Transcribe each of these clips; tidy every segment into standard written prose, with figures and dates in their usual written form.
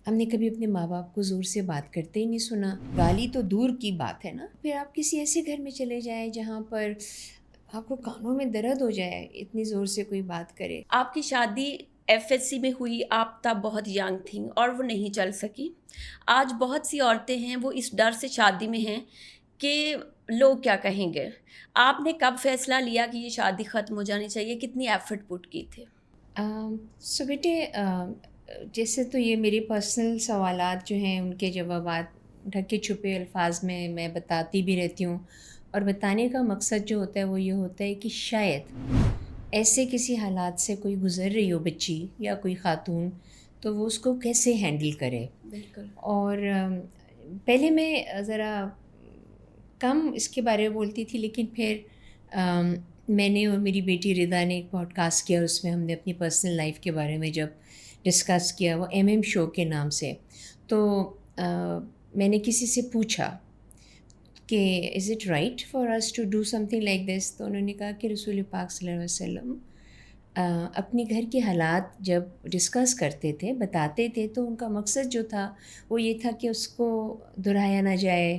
ہم نے کبھی اپنے ماں باپ کو زور سے بات کرتے ہی نہیں سنا، گالی تو دور کی بات ہے نا۔ پھر آپ کسی ایسے گھر میں چلے جائیں جہاں پر آپ کو کانوں میں درد ہو جائے اتنی زور سے کوئی بات کرے۔ آپ کی شادی ایف ایس سی میں ہوئی، آپ تب بہت ینگ تھیں اور وہ نہیں چل سکی۔ آج بہت سی عورتیں ہیں وہ اس ڈر سے شادی میں ہیں کہ لوگ کیا کہیں گے۔ آپ نے کب فیصلہ لیا کہ یہ شادی ختم ہو جانی چاہیے؟ کتنی ایفرٹ پٹ کی تھے؟ سو بیٹے، جیسے تو یہ میرے پرسنل سوالات جو ہیں ان کے جوابات ڈھکے چھپے الفاظ میں بتاتی بھی رہتی ہوں، اور بتانے کا مقصد جو ہوتا ہے وہ یہ ہوتا ہے کہ شاید ایسے کسی حالات سے کوئی گزر رہی ہو بچی یا کوئی خاتون، تو وہ اس کو کیسے ہینڈل کرے۔ بالکل۔ اور پہلے میں ذرا کم اس کے بارے میں بولتی تھی، لیکن پھر میں نے اور میری بیٹی ردا نے ایک پوڈ کاسٹ کیا، اس میں ہم نے اپنی پرسنل لائف کے بارے میں جب ڈسکس کیا، وہ ایم شو کے نام سے، تو میں نے کسی سے پوچھا کہ is it right for us to do something like this, تو انہوں نے کہا کہ رسول پاک صلی اللہ علیہ وسلم اپنے گھر کے حالات جب ڈسکس کرتے تھے، بتاتے تھے، تو ان کا مقصد جو تھا وہ یہ تھا کہ اس کو دہرایا نہ جائے،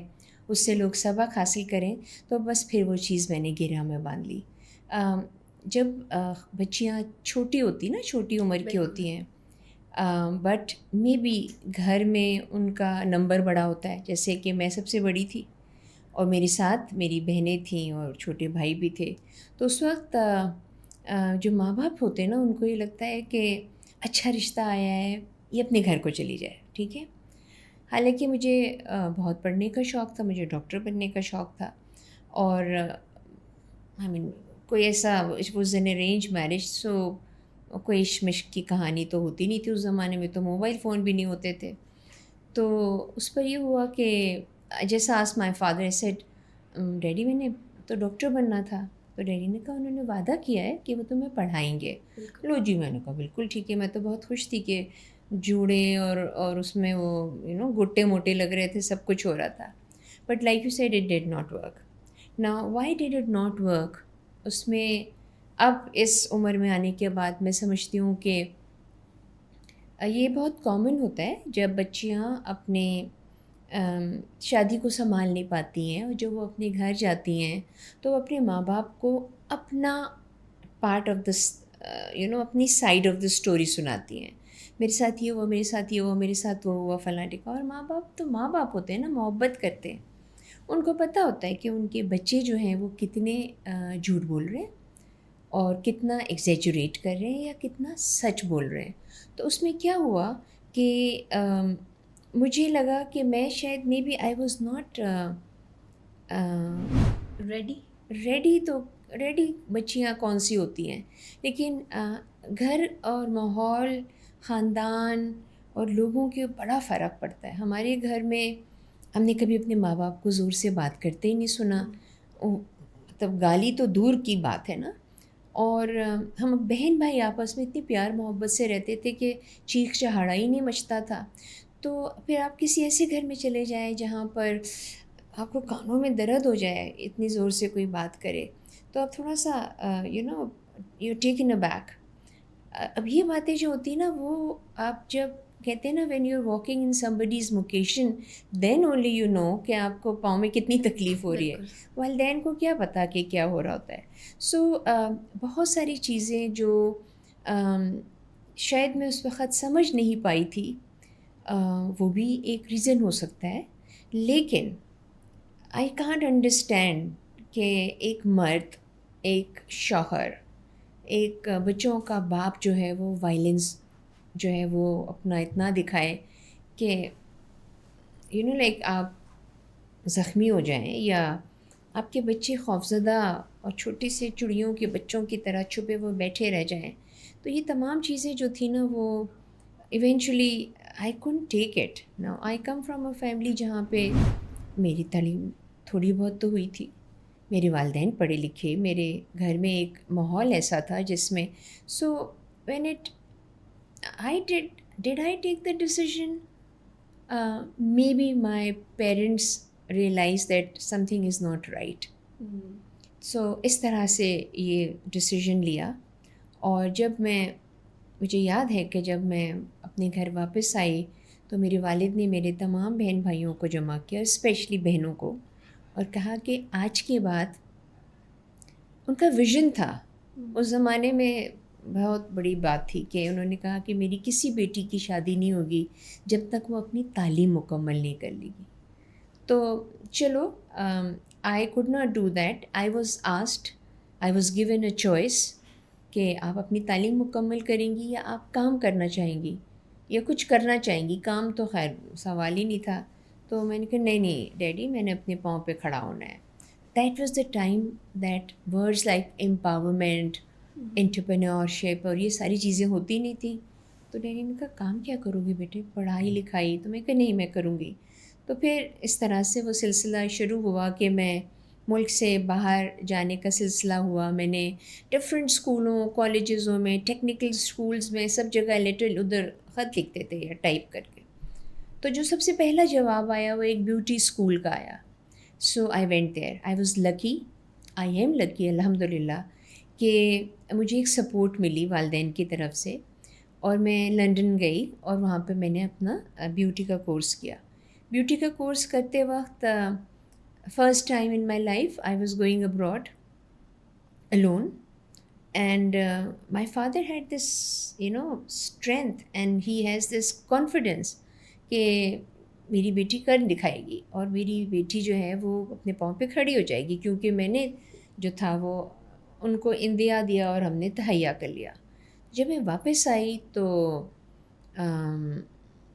اس سے لوگ سبق حاصل کریں۔ تو بس پھر وہ چیز میں نے گرہ میں باندھ لی۔ جب بچیاں چھوٹی ہوتی نا، چھوٹی عمر کی بالکل۔ ہوتی ہیں، بٹ مے بی گھر میں ان کا نمبر بڑا ہوتا ہے، جیسے کہ میں سب سے بڑی تھی اور میرے ساتھ میری بہنیں تھیں اور چھوٹے بھائی بھی تھے، تو اس وقت جو ماں باپ ہوتے ہیں نا، ان کو یہ لگتا ہے کہ اچھا رشتہ آیا ہے، یہ اپنے گھر کو چلی جائے، ٹھیک ہے۔ حالانکہ مجھے بہت پڑھنے کا شوق تھا، مجھے ڈاکٹر بننے کا شوق تھا، اور آئی مین کوئی ایسا واز این ارینج میرج، سو کوئی عشق کی کہانی تو ہوتی نہیں تھی اس زمانے میں، تو موبائل فون بھی نہیں ہوتے تھے۔ تو اس پر یہ ہوا کہ جیسا آس مائی فادر سیڈ، ڈیڈی میں نے تو ڈاکٹر بننا تھا، تو ڈیڈی نے کہا انہوں نے وعدہ کیا ہے کہ وہ تمہیں پڑھائیں گے۔ بالکل۔ لو جی، میں نے کہا بالکل ٹھیک ہے۔ میں تو بہت خوش تھی کہ جوڑے اور اس میں وہ گٹے موٹے لگ رہے تھے، سب کچھ ہو رہا تھا، but like you said it did not work. نا why did it not work? اس میں اب اس عمر میں آنے کے بعد میں سمجھتی ہوں کہ یہ بہت کامن ہوتا ہے جب بچیاں اپنے شادی کو سنبھال نہیں پاتی ہیں، اور جب وہ اپنے گھر جاتی ہیں تو وہ اپنے ماں باپ کو اپنا پارٹ آف دا اپنی سائڈ آف دا اسٹوری سناتی ہیں۔ میرے ساتھ یہ ہوا، میرے ساتھ یہ ہوا، میرے ساتھ وہ ہوا، فلاں ٹھیکا۔ اور ماں باپ تو ماں باپ ہوتے ہیں نا، محبت کرتے ہیں، ان کو پتہ ہوتا ہے کہ ان کے بچے جو ہیں وہ کتنے جھوٹ بول رہے ہیں اور کتنا ایگزیجوریٹ کر رہے ہیں یا کتنا سچ بول رہے ہیں۔ تو اس میں کیا ہوا کہ مجھے لگا کہ میں شاید maybe I was not ready. Ready. تو ریڈی بچیاں کون سی ہوتی ہیں، لیکن گھر اور ماحول، خاندان اور لوگوں کے بڑا فرق پڑتا ہے۔ ہمارے گھر میں ہم نے کبھی اپنے ماں باپ کو زور سے بات کرتے ہی نہیں سنا، مطلب گالی تو دور کی بات ہے نا۔ اور ہم بہن بھائی آپس میں اتنی پیار محبت سے رہتے تھے کہ چیخ چہاڑا ہی نہیں مچتا تھا۔ تو پھر آپ کسی ایسے گھر میں چلے جائیں جہاں پر آپ کو کانوں میں درد ہو جائے اتنی زور سے کوئی بات کرے، تو آپ تھوڑا سا یو ٹیکن اے بیک۔ اب یہ باتیں جو ہوتی ہیں نا، وہ آپ جب کہتے ہیں نا when you are walking in somebody's location then only you know کہ آپ کو پاؤں میں کتنی تکلیف ہو رہی ہے، بالکل۔ والدین کو کیا پتہ کہ کیا ہو رہا ہوتا ہے۔ سو بہت ساری چیزیں جو شاید میں اس وقت سمجھ نہیں پائی تھی، وہ بھی ایک ریزن ہو سکتا ہے، لیکن آئی کانٹ انڈرسٹینڈ کہ ایک مرد، ایک شوہر، ایک بچوں کا باپ جو ہے وہ وائلنس جو ہے وہ اپنا اتنا دکھائے کہ لائک آپ زخمی ہو جائیں، یا آپ کے بچے خوفزدہ اور چھوٹی سی چڑیوں کے بچوں کی طرح چھپے ہوئے بیٹھے رہ جائیں۔ تو یہ تمام چیزیں جو تھیں نا، وہ eventually I can't take it. Now I come from a family جہاں پہ میری تعلیم تھوڑی بہت تو ہوئی تھی، میرے والدین پڑھے لکھے، میرے گھر میں ایک ماحول ایسا تھا جس میں so when it I did I take the decision, maybe my parents realise that something is not right. So اس طرح سے یہ ڈیسیژن لیا۔ اور جب مجھے یاد ہے کہ جب میں اپنے گھر واپس آئی تو میرے والد نے میرے تمام بہن بھائیوں کو جمع کیا، اسپیشلی بہنوں کو، اور کہا کہ آج کے بعد ان کا ویژن تھا اس زمانے میں، بہت بڑی بات تھی کہ انہوں نے کہا کہ میری کسی بیٹی کی شادی نہیں ہوگی جب تک وہ اپنی تعلیم مکمل نہیں کر لے گی. تو چلو I could not do that. I was asked, I was given a choice کہ آپ اپنی تعلیم مکمل کریں گی یا آپ کام کرنا چاہیں گی یا کچھ کرنا چاہیں گی. کام تو خیر سوال ہی نہیں تھا. تو میں نے کہا نہیں ڈیڈی، میں نے اپنے پاؤں پہ کھڑا ہونا ہے. That was the time that words like empowerment, entrepreneurship اور یہ ساری چیزیں ہوتی نہیں تھیں. تو ڈیڈی نے کہا کام کیا کرو گی بیٹے، پڑھائی لکھائی؟ تو میں کہا نہیں میں کروں گی. تو پھر اس طرح سے وہ سلسلہ شروع ہوا کہ میں ملک سے باہر جانے کا سلسلہ ہوا. میں نے ڈفرینٹ اسکولوں، کالجزوں میں، ٹیکنیکل اسکولز میں، سب جگہ لیٹر ادھر خط لکھتے تھے یا ٹائپ کر کے. تو جو سب سے پہلا جواب آیا وہ ایک بیوٹی اسکول کا آیا. So I went there. I was lucky, I am lucky الحمد للہ کہ مجھے ایک سپورٹ ملی والدین کی طرف سے، اور میں لنڈن گئی اور وہاں پہ میں نے اپنا بیوٹی کا کورس کیا. بیوٹی کا کورس کرتے وقت first time in my life I was going abroad alone, and my father had this strength, and he has this confidence کہ میری بیٹی کر دکھائے گی اور میری بیٹی جو ہے وہ اپنے پاؤں پہ کھڑی ہو جائے گی، کیونکہ میں نے جو تھا وہ ان کو اندیا دیا اور ہم نے تہیا کر لیا. جب میں واپس آئی تو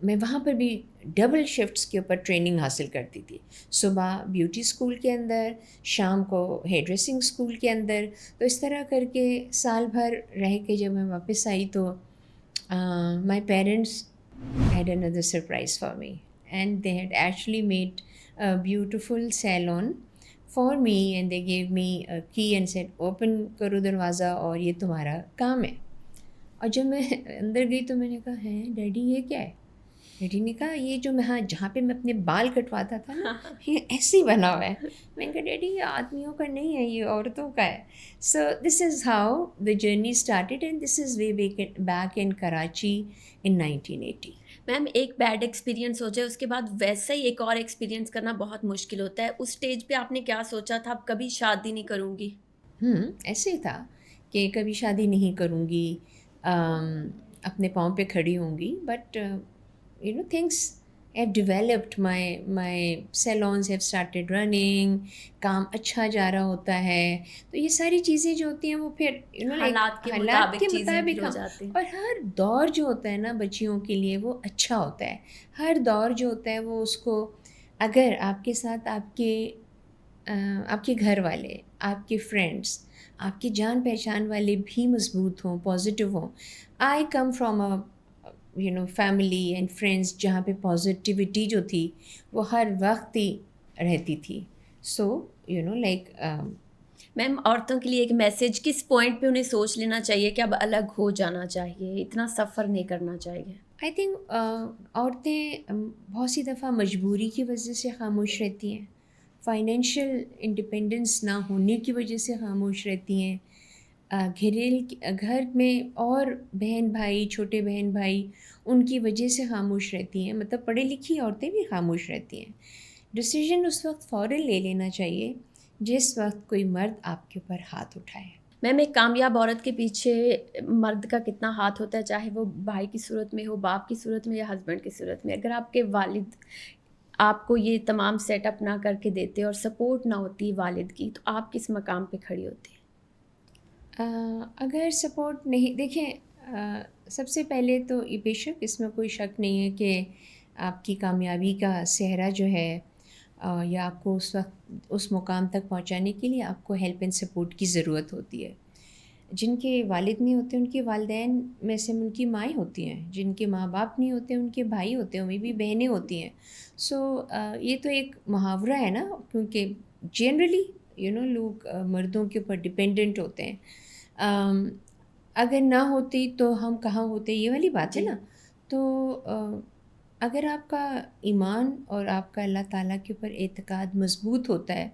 میں وہاں پر بھی ڈبل شفٹس کے اوپر ٹریننگ حاصل کرتی تھی. صبح بیوٹی اسکول کے اندر، شام کو ہیئر ڈریسنگ اسکول کے اندر. تو اس طرح کر کے سال بھر رہ کے جب میں واپس آئی تو my parents had another surprise for me, and they had actually made a beautiful salon for me, and they gave me a key and said open کرو دروازہ اور یہ تمہارا کام ہے. اور جب میں اندر گئی تو میں نے کہا ہے ڈیڈی یہ کیا ہے؟ ڈیڈی نے کہا یہ جو میں جہاں پہ میں اپنے بال کٹواتا تھا نا یہ ایسے ہی بنا ہوا ہے. میں نے کہا ڈیڈی یہ آدمیوں کا نہیں ہے، یہ عورتوں کا ہے. So this is how the journey started, and this is way back in Karachi in 1980. Ma'am ایک بیڈ ایکسپیرینس ہو جائے اس کے بعد ویسا ہی ایک اور ایکسپیرینس کرنا بہت مشکل ہوتا ہے. اس اسٹیج پہ آپ نے کیا سوچا تھا اب کبھی شادی نہیں کروں گی؟ ایسے ہی تھا کہ کبھی شادی نہیں کروں گی، اپنے پاؤں پہ کھڑی ہوں گی. But things have developed. my salons have started running. کام اچھا جا رہا ہوتا ہے. تو یہ ساری چیزیں جو ہوتی ہیں وہ پھر حالات کے مطابق ہو جاتے ہیں. اور ہر دور جو ہوتا ہے نا بچیوں کے لیے وہ اچھا ہوتا ہے. ہر دور جو ہوتا ہے وہ اس کو، اگر آپ کے ساتھ آپ کے گھر والے، آپ کے فرینڈس، آپ کے جان پہچان والے بھی مضبوط ہوں، پازیٹیو ہوں. I come from family and friends جہاں پہ پازیٹیوٹی جو تھی وہ ہر وقت ہی رہتی تھی. سو لائک میم عورتوں کے لیے ایک میسیج کس پوائنٹ پہ انہیں سوچ لینا چاہیے کہ اب الگ ہو جانا چاہیے، اتنا سفر نہیں کرنا چاہیے؟ آئی تھنک عورتیں بہت سی دفعہ مجبوری کی وجہ سے خاموش رہتی ہیں، فائنینشیل انڈیپینڈنس نہ ہونے کی وجہ سے خاموش رہتی ہیں، گھر میں اور بہن بھائی، چھوٹے بہن بھائی ان کی وجہ سے خاموش رہتی ہیں. مطلب پڑھی لکھی عورتیں بھی خاموش رہتی ہیں. ڈیسیژن اس وقت فوراً لے لینا چاہیے جس وقت کوئی مرد آپ کے اوپر ہاتھ اٹھائے. میم ایک کامیاب عورت کے پیچھے مرد کا کتنا ہاتھ ہوتا ہے، چاہے وہ بھائی کی صورت میں ہو، باپ کی صورت میں یا ہسبینڈ کی صورت میں. اگر آپ کے والد آپ کو یہ تمام سیٹ اپ نہ کر کے دیتے اور سپورٹ نہ ہوتی والد کی، تو آپ کس مقام پہ کھڑی ہوتی؟ اگر سپورٹ نہیں، دیکھیں سب سے پہلے تو یہ بے شک اس میں کوئی شک نہیں ہے کہ آپ کی کامیابی کا صحرا جو ہے یا آپ کو اس وقت اس مقام تک پہنچانے کے لیے آپ کو ہیلپ اینڈ سپورٹ کی ضرورت ہوتی ہے. جن کے والد نہیں ہوتے ان کے والدین میں سے ان کی مائیں ہوتی ہیں، جن کے ماں باپ نہیں ہوتے ان کے بھائی ہوتے ہیں، ان بھی بہنیں ہوتی ہیں. سو یہ تو ایک محاورہ ہے نا، کیونکہ جنرلی لوگ مردوں کے اوپر ڈپینڈنٹ ہوتے ہیں. اگر نہ ہوتی تو ہم کہاں ہوتے، یہ والی بات ہے نا. تو اگر آپ کا ایمان اور آپ کا اللہ تعالیٰ کے اوپر اعتقاد مضبوط ہوتا ہے،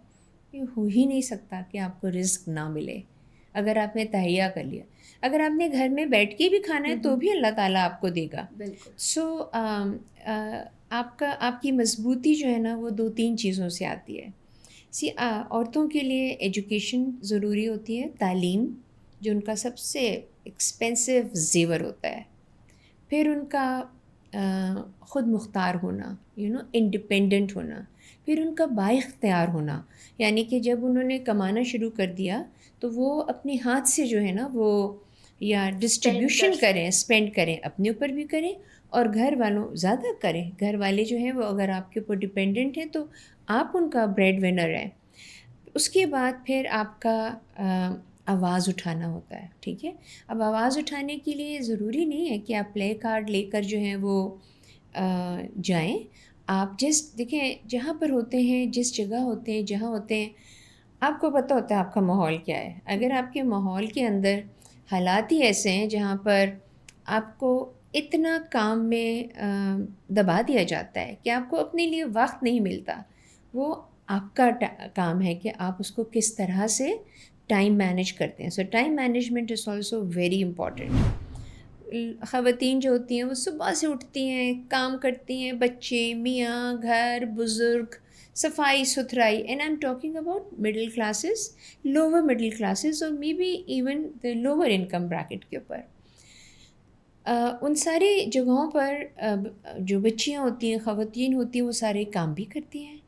یہ ہو ہی نہیں سکتا کہ آپ کو رزق نہ ملے. اگر آپ نے تہیا کر لیا. اگر آپ نے گھر میں بیٹھ کے بھی کھانا ہے تو بھی اللہ تعالیٰ آپ کو دے گا. بالکل. سو آپ کی مضبوطی جو ہے نا وہ 2-3 چیزوں سے آتی ہے. عورتوں کے لیے ایجوکیشن ضروری ہوتی ہے، تعلیم جو ان کا سب سے ایکسپینسو زیور ہوتا ہے. پھر ان کا خود مختار ہونا، انڈیپینڈنٹ ہونا. پھر ان کا بااختیار ہونا، یعنی کہ جب انہوں نے کمانا شروع کر دیا تو وہ اپنے ہاتھ سے جو ہے نا وہ یا ڈسٹریبیوشن کریں، اسپینڈ کریں، اپنے اوپر بھی کریں اور گھر والوں زیادہ کریں. گھر والے جو ہیں وہ اگر آپ کے اوپر ڈپینڈنٹ ہیں تو آپ ان کا بریڈ ونر ہیں. اس کے بعد پھر آپ کا آواز اٹھانا ہوتا ہے. ٹھیک ہے، اب آواز اٹھانے کے لیے ضروری نہیں ہے کہ آپ پلے کارڈ لے کر جو ہیں وہ جائیں. آپ دیکھیں جہاں پر ہوتے ہیں، جس جگہ ہوتے ہیں، جہاں ہوتے ہیں، آپ کو پتہ ہوتا ہے آپ کا ماحول کیا ہے. اگر آپ کے ماحول کے اندر حالات ہی ایسے ہیں جہاں پر آپ کو اتنا کام میں دبا دیا جاتا ہے کہ آپ کو اپنے لیے وقت نہیں ملتا، وہ آپ کا کام ہے کہ آپ اس کو کس طرح سے ٹائم مینیج کرتے ہیں. So time management is also very important. خواتین جو ہوتی ہیں وہ صبح سے اٹھتی ہیں، کام کرتی ہیں، بچے، میاں، گھر، بزرگ، صفائی ستھرائی. And I am talking about middle classes, lower middle classes اور maybe even the lower income bracket کے اوپر. ان ساری جگہوں پر جو بچیاں ہوتی ہیں، خواتین ہوتی ہیں، وہ سارے کام بھی کرتی ہیں.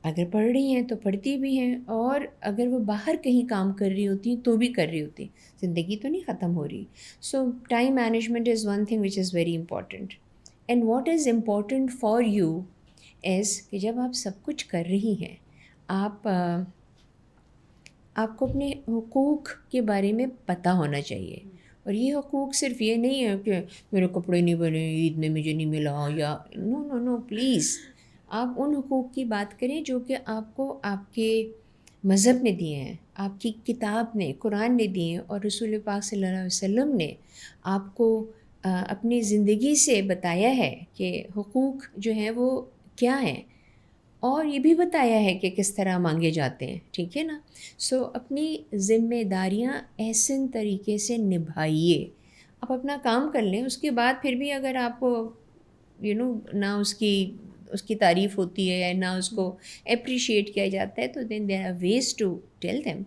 اگر پڑھ رہی ہیں تو پڑھتی بھی ہیں، اور اگر وہ باہر کہیں کام کر رہی ہوتی ہیں تو بھی کر رہی ہوتی ہیں. زندگی تو نہیں ختم ہو رہی. So time management is one thing which is very important. And what is important for you is کہ جب آپ سب کچھ کر رہی ہیں، آپ کو اپنے حقوق کے بارے میں پتہ ہونا چاہیے. اور یہ حقوق صرف یہ نہیں ہے کہ میرے کپڑے نہیں بنے، عید میں مجھے نہیں ملا، یا نو پلیز. آپ ان حقوق کی بات کریں جو کہ آپ کو آپ کے مذہب نے دیے ہیں، آپ کی کتاب نے، قرآن نے دیے ہیں، اور رسول پاک صلی اللہ علیہ وسلم نے آپ کو اپنی زندگی سے بتایا ہے کہ حقوق جو ہیں وہ کیا ہیں، اور یہ بھی بتایا ہے کہ کس طرح مانگے جاتے ہیں. ٹھیک ہے نا. سو اپنی ذمہ داریاں احسن طریقے سے نبھائیے. آپ اپنا کام کر لیں، اس کے بعد پھر بھی اگر آپ کو نہ اس کی تعریف ہوتی ہے یا نہ اس کو اپریشیٹ کیا جاتا ہے، تو then there are ways to tell them.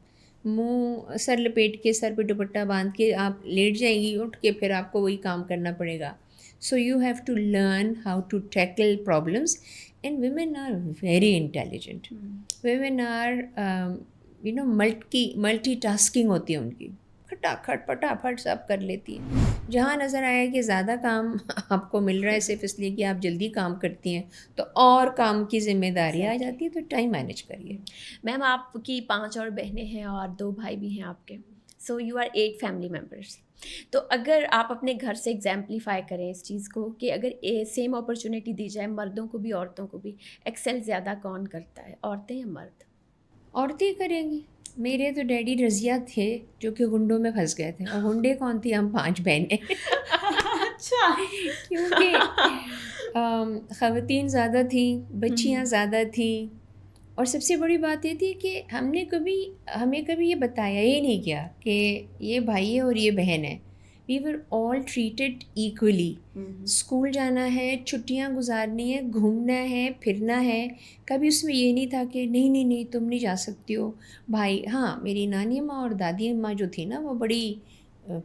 منہ سر لپیٹ کے، سر پہ دوپٹہ باندھ کے آپ لیٹ جائیں گی، اٹھ کے پھر آپ کو وہی کام کرنا پڑے گا. So you have to learn how to tackle problems. And women are very intelligent. Women are multitasking ہوتی ہے ان کی، پھٹافٹ سب کر لیتی ہیں. جہاں نظر آیا کہ زیادہ کام آپ کو مل رہا ہے صرف اس لیے کہ آپ جلدی کام کرتی ہیں، تو اور کام کی ذمہ داری آ جاتی ہے. تو ٹائم مینیج کریے. میم آپ کی 5 اور بہنیں ہیں اور 2 بھائی بھی ہیں آپ کے. So you are 8 family members. تو اگر آپ اپنے گھر سے ایگزامپلیفائی کریں اس چیز کو کہ اگر سیم اپرچونیٹی دی جائے مردوں کو بھی عورتوں کو بھی، ایکسل زیادہ کون کرتا ہے، عورتیں یا مرد؟ عورتیں کریں گی. میرے تو ڈیڈی رضیہ تھے جو کہ گنڈوں میں پھنس گئے تھے، اور گنڈے کون تھی؟ ہم 5 بہنیں. اچھا. کیونکہ خواتین زیادہ تھیں، بچیاں زیادہ تھیں، اور سب سے بڑی بات یہ تھی کہ ہمیں کبھی یہ بتایا ہی نہیں گیا کہ یہ بھائی ہے اور یہ بہن ہے. وی ور آل ٹریٹڈ ایکولی. اسکول جانا ہے، چھٹیاں گزارنی ہے، گھومنا ہے، پھرنا ہے. کبھی اس میں یہ نہیں تھا کہ نہیں تم نہیں جا سکتی ہو. بھائی، ہاں میری نانی اماں اور دادی اماں جو تھی نا وہ بڑی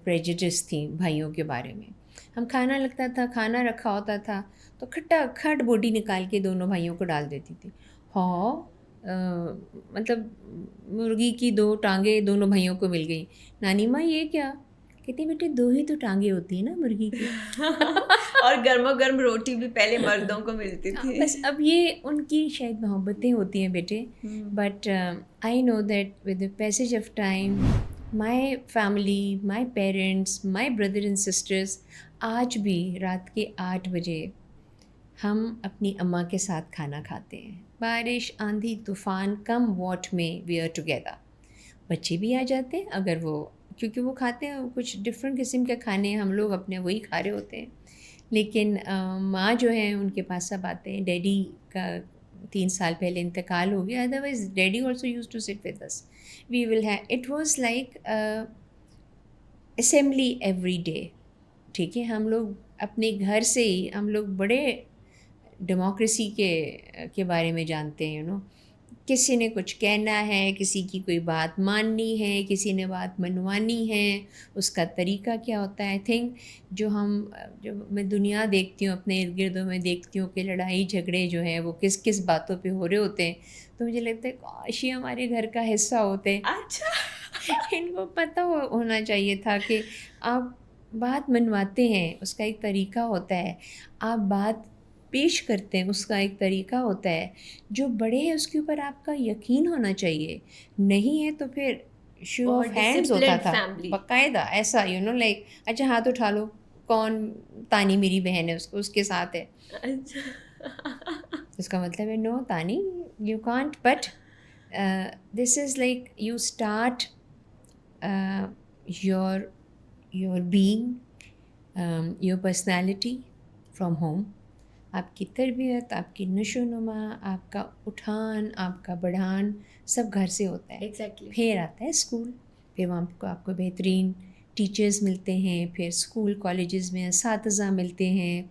پریجڈس تھیں بھائیوں کے بارے میں. ہم کھانا لگتا تھا، کھانا رکھا ہوتا تھا تو کھٹ بوٹی نکال کے دونوں بھائیوں کو ڈال دیتی تھی. ہاں مطلب مرغی کی 2 ٹانگیں دونوں بھائیوں کو مل گئیں. نانی ماں یہ کیا؟ کہتی بیٹے 2 ہی تو ٹانگیں ہوتی ہیں نا مرغی کی. اور گرما گرم روٹی بھی پہلے مردوں کو ملتی تھی. بس اب یہ ان کی شاید محبتیں ہوتی ہیں بیٹے. But I know that with the passage of time my family, my parents, my brother and sisters آج بھی رات کے 8 بجے ہم اپنی اماں کے ساتھ کھانا کھاتے ہیں. بارش، آندھی، طوفان، کم واٹ میں وی آر ٹوگیدر. بچے بھی آ جاتے ہیں اگر کیونکہ وہ کھاتے ہیں کچھ ڈفرینٹ قسم کے کھانے، ہم لوگ اپنے وہی کھا رہے ہوتے ہیں. لیکن ماں جو ہیں ان کے پاس سب آتے ہیں. ڈیڈی کا 3 سال پہلے انتقال ہو گیا. Otherwise daddy also used to sit with us. We will have, it was like assembly every day. ٹھیک ہے, ہم لوگ اپنے گھر سے ہی ہم لوگ بڑے ڈیموکریسی کے بارے میں جانتے ہیں. کسی نے کچھ کہنا ہے, کسی کی کوئی بات ماننی ہے, کسی نے بات منوانی ہے, اس کا طریقہ کیا ہوتا ہے. آئی تھنک جو میں دنیا دیکھتی ہوں, اپنے ارد گردوں میں دیکھتی ہوں کہ لڑائی جھگڑے جو ہیں وہ کس کس باتوں پہ ہو رہے ہوتے ہیں, تو مجھے لگتا ہے کاش یہ ہمارے گھر کا حصہ ہوتے. اچھا. ان کو پتہ ہونا چاہیے تھا کہ آپ بات منواتے ہیں, اس کا ایک طریقہ ہوتا ہے, آپ بات پیش کرتے ہیں, اس کا ایک طریقہ ہوتا ہے. جو بڑے ہیں اس کے اوپر آپ کا یقین ہونا چاہیے. نہیں ہے تو پھر شو آف بہت ہینڈز ہوتا ڈسپلنڈ تھا فیملی. باقاعدہ, ایسا لائک اچھا ہاتھ اٹھا لو, کون تانی میری بہن ہے, اس کے ساتھ ہے. اچھا. اس کا مطلب ہے نو تانی you can't. But this is like you start your being, your personality from home. آپ کی تربیت, آپ کی نشو و نما, آپ کا اٹھان, آپ کا بڑھان سب گھر سے ہوتا ہے. ایگزیکٹلی. پھر آتا ہے اسکول, پھر وہاں آپ کو بہترین ٹیچرز ملتے ہیں, پھر اسکول کالجز میں اساتذہ ملتے ہیں,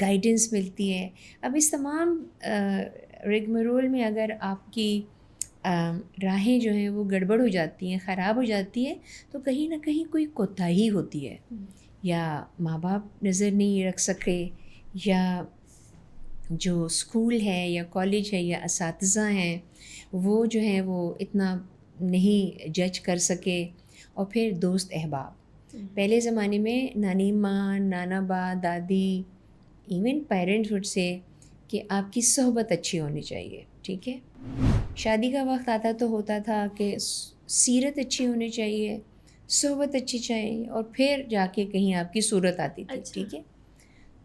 گائیڈنس ملتی ہے. اب اس تمام رگمرول میں اگر آپ کی راہیں جو ہیں وہ گڑبڑ ہو جاتی ہیں, خراب ہو جاتی ہے, تو کہیں نہ کہیں کوئی کوتاہی ہوتی ہے. یا ماں باپ نظر نہیں رکھ سکے, یا جو اسکول ہے یا کالج ہے یا اساتذہ ہیں وہ جو ہیں وہ اتنا نہیں جج کر سکے. اور پھر دوست احباب. پہلے زمانے میں نانی ماں, نانا با, دادی, ایون پیرنٹس وڈ سے کہ آپ کی صحبت اچھی ہونی چاہیے. ٹھیک ہے, شادی کا وقت آتا تو ہوتا تھا کہ سیرت اچھی ہونی چاہیے, صحبت اچھی چاہیے, اور پھر جا کے کہیں آپ کی صورت آتی تھی. اچھا. ٹھیک ہے,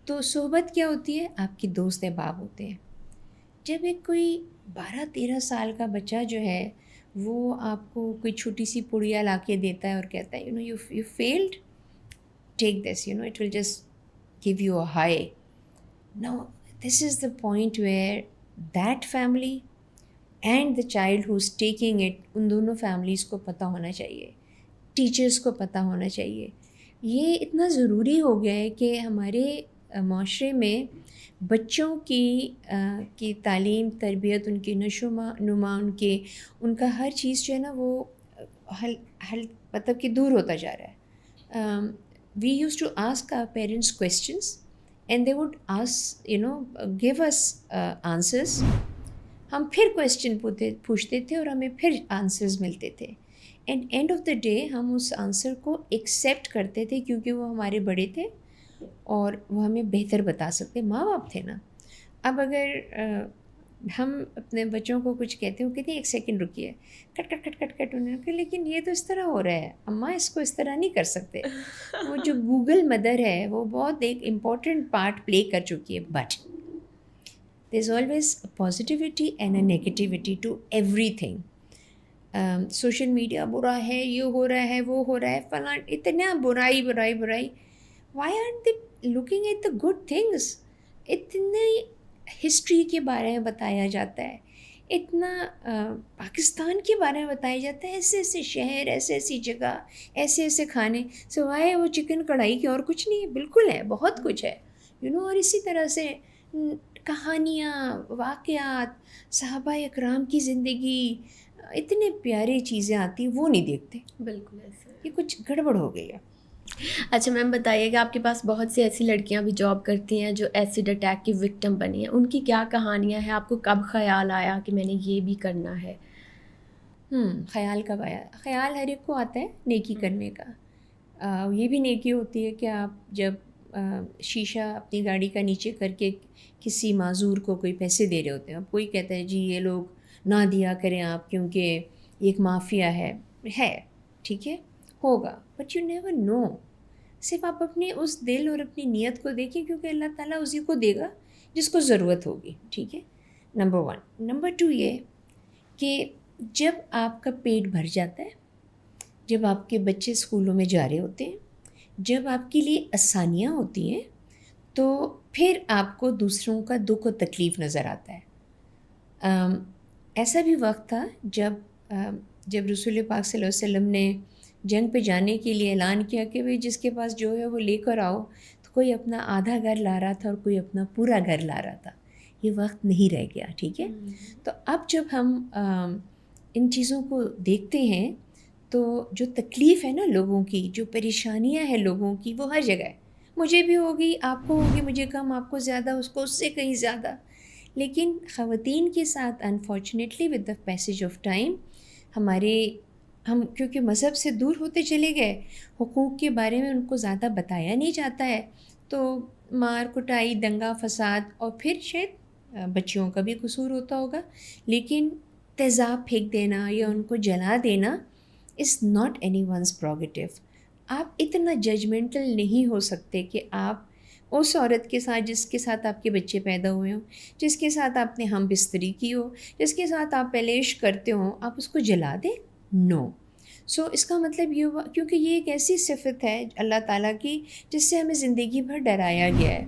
تو صحبت کیا ہوتی ہے, آپ کی دوست احباب ہوتے ہیں. جب ایک کوئی 12-13 سال کا بچہ جو ہے وہ آپ کو کوئی چھوٹی سی پڑیا لا کے دیتا ہے اور کہتا ہے you field, take this, it will just give you a high. No this is the point where that family and the child who is taking it, ان دونوں فیملیز کو پتہ ہونا چاہیے, ٹیچرس کو پتہ ہونا چاہیے. یہ اتنا ضروری ہو گیا ہے کہ ہمارے معاشرے میں بچوں کی تعلیم, تربیت, ان کی نشو و نما, ان کا ہر چیز جو ہے نا وہ حل مطلب کہ دور ہوتا جا رہا ہے. We used to ask our parents questions and they would give us answers. ہم پھر کویسچن پوچھتے تھے اور ہمیں پھر آنسرز ملتے تھے. اینڈ آف دا ڈے ہم اس آنسر کو ایکسیپٹ کرتے تھے کیونکہ وہ ہمارے بڑے تھے اور وہ ہمیں بہتر بتا سکتے, ماں باپ تھے نا. اب اگر ہم اپنے بچوں کو کچھ کہتے ہیں, وہ کہتے ہیں ایک سیکنڈ رکیے, کٹ کٹ کٹ کٹ کٹ انہوں نے کہا لیکن یہ تو اس طرح ہو رہا ہے, اماں اس کو اس طرح نہیں کر سکتے. وہ جو گوگل مدر ہے وہ بہت ایک امپورٹنٹ پارٹ پلے کر چکی ہے. But there is always positivity and a negativity to everything. Social media برا ہے, یہ ہو رہا ہے, وہ ہو رہا ہے, فلاں, اتنا برائی برائی برائی. Why aren't they looking at the good things? اتنے ہسٹری کے بارے میں بتایا جاتا ہے, اتنا پاکستان کے بارے میں بتایا جاتا ہے, ایسے ایسے شہر, ایسے ایسی جگہ, ایسے ایسے کھانے, سوائے وہ چکن کڑھائی کے اور کچھ نہیں ہے. بالکل ہے, بہت کچھ ہے اور اسی طرح سے کہانیاں, واقعات, صحابہ اکرام کی زندگی, اتنے پیارے چیزیں آتی ہیں, وہ نہیں دیکھتے. بالکل ایسا. یہ کچھ گڑبڑ ہو گئی ہے. اچھا میم بتائیے کہ آپ کے پاس بہت سی ایسی لڑکیاں بھی جاب کرتی ہیں جو ایسڈ اٹیک کی وکٹم بنی ہیں, ان کی کیا کہانیاں ہیں؟ آپ کو کب خیال آیا کہ میں نے یہ بھی کرنا ہے؟ خیال کب آیا؟ خیال ہر ایک کو آتا ہے نیکی کرنے کا. یہ بھی نیکی ہوتی ہے کہ آپ جب شیشہ اپنی گاڑی کا نیچے کر کے کسی معذور کو کوئی پیسے دے رہے ہوتے ہیں, اب کوئی کہتا ہے جی یہ لوگ نہ دیا کریں آپ کیونکہ ایک مافیا ہے. ٹھیک ہے, ہوگا, بٹ یو نیور نو. صرف آپ اپنے اس دل اور اپنی نیت کو دیکھیں, کیونکہ اللہ تعالیٰ اسی کو دے گا جس کو ضرورت ہوگی. ٹھیک ہے, نمبر 1. نمبر 2 یہ کہ جب آپ کا پیٹ بھر جاتا ہے, جب آپ کے بچے اسکولوں میں جا رہے ہوتے ہیں, جب آپ کے لیے آسانیاں ہوتی ہیں, تو پھر آپ کو دوسروں کا دکھ و تکلیف نظر آتا ہے. ایسا بھی وقت تھا جب رسول پاک صلی اللہ علیہ وسلم نے جنگ پہ جانے کے لیے اعلان کیا کہ بھئی جس کے پاس جو ہے وہ لے کر آؤ، تو کوئی اپنا آدھا گھر لا رہا تھا اور کوئی اپنا پورا گھر لا رہا تھا. یہ وقت نہیں رہ گیا، ٹھیک ہے. تو اب جب ہم ان چیزوں کو دیکھتے ہیں تو جو تکلیف ہے نا لوگوں کی، جو پریشانیاں ہیں لوگوں کی، وہ ہر جگہ ہے. مجھے بھی ہوگی، آپ کو ہوگی، مجھے کم، آپ کو زیادہ، اس کو اس سے کہیں زیادہ. لیکن خواتین کے ساتھ unfortunately with the passage of time ہم کیونکہ مذہب سے دور ہوتے چلے گئے، حقوق کے بارے میں ان کو زیادہ بتایا نہیں جاتا ہے، تو مار کٹائی، دنگا فساد، اور پھر شاید بچیوں کا بھی قصور ہوتا ہوگا، لیکن تیزاب پھینک دینا یا ان کو جلا دینا is not anyone's prerogative. آپ اتنا ججمنٹل نہیں ہو سکتے کہ آپ اس عورت کے ساتھ جس کے ساتھ آپ کے بچے پیدا ہوئے ہوں، جس کے ساتھ آپ نے ہم بستری کی ہو، جس کے ساتھ آپ پیلیش کرتے ہوں، آپ اس کو جلا دیں. نو. سو اس کا مطلب یہ ہوا، کیونکہ یہ ایک ایسی صفت ہے اللہ تعالیٰ کی جس سے ہمیں زندگی بھر ڈرایا گیا ہے.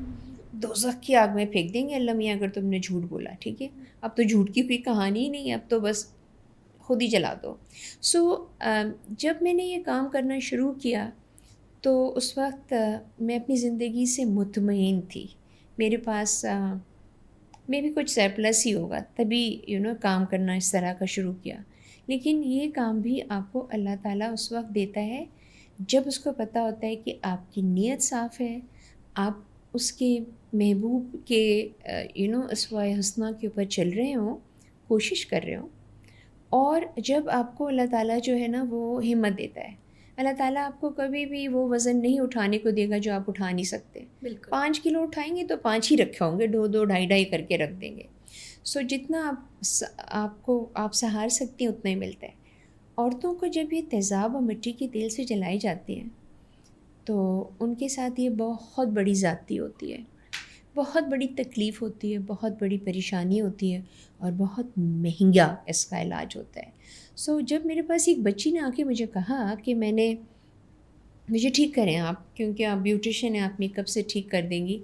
دوزخ کی آگ میں پھینک دیں گے اللہ میاں اگر تم نے جھوٹ بولا، ٹھیک ہے. اب تو جھوٹ کی کوئی کہانی ہی نہیں ہے، اب تو بس خود ہی جلا دو. سو جب میں نے یہ کام کرنا شروع کیا تو اس وقت میں اپنی زندگی سے مطمئن تھی. میرے پاس میں بھی کچھ سرپلس ہی ہوگا، تبھی کام کرنا اس طرح کا شروع کیا. لیکن یہ کام بھی آپ کو اللہ تعالیٰ اس وقت دیتا ہے جب اس کو پتہ ہوتا ہے کہ آپ کی نیت صاف ہے، آپ اس کے محبوب کے اسوائے حسنہ کے اوپر چل رہے ہوں، کوشش کر رہے ہوں. اور جب آپ کو اللہ تعالیٰ جو ہے نا وہ ہمت دیتا ہے. اللہ تعالیٰ آپ کو کبھی بھی وہ وزن نہیں اٹھانے کو دے گا جو آپ اٹھا نہیں سکتے. بالکل. 5 کلو اٹھائیں گے تو 5 ہی رکھے ہوں گے، 2 2 2.5 کر کے رکھ دیں گے. سو جتنا آپ سہار سکتی ہیں اتنا ہی ملتا ہے. عورتوں کو جب یہ تیزاب اور مٹی کے تیل سے جلائی جاتی ہیں تو ان کے ساتھ یہ بہت بڑی زیادتی ہوتی ہے، بہت بڑی تکلیف ہوتی ہے، بہت بڑی پریشانی ہوتی ہے، اور بہت مہنگا اس کا علاج ہوتا ہے. سو جب میرے پاس ایک بچی نے آ کے مجھے کہا کہ مجھے ٹھیک کریں آپ، کیونکہ آپ بیوٹیشین ہیں، آپ میک اپ سے ٹھیک کر دیں گی.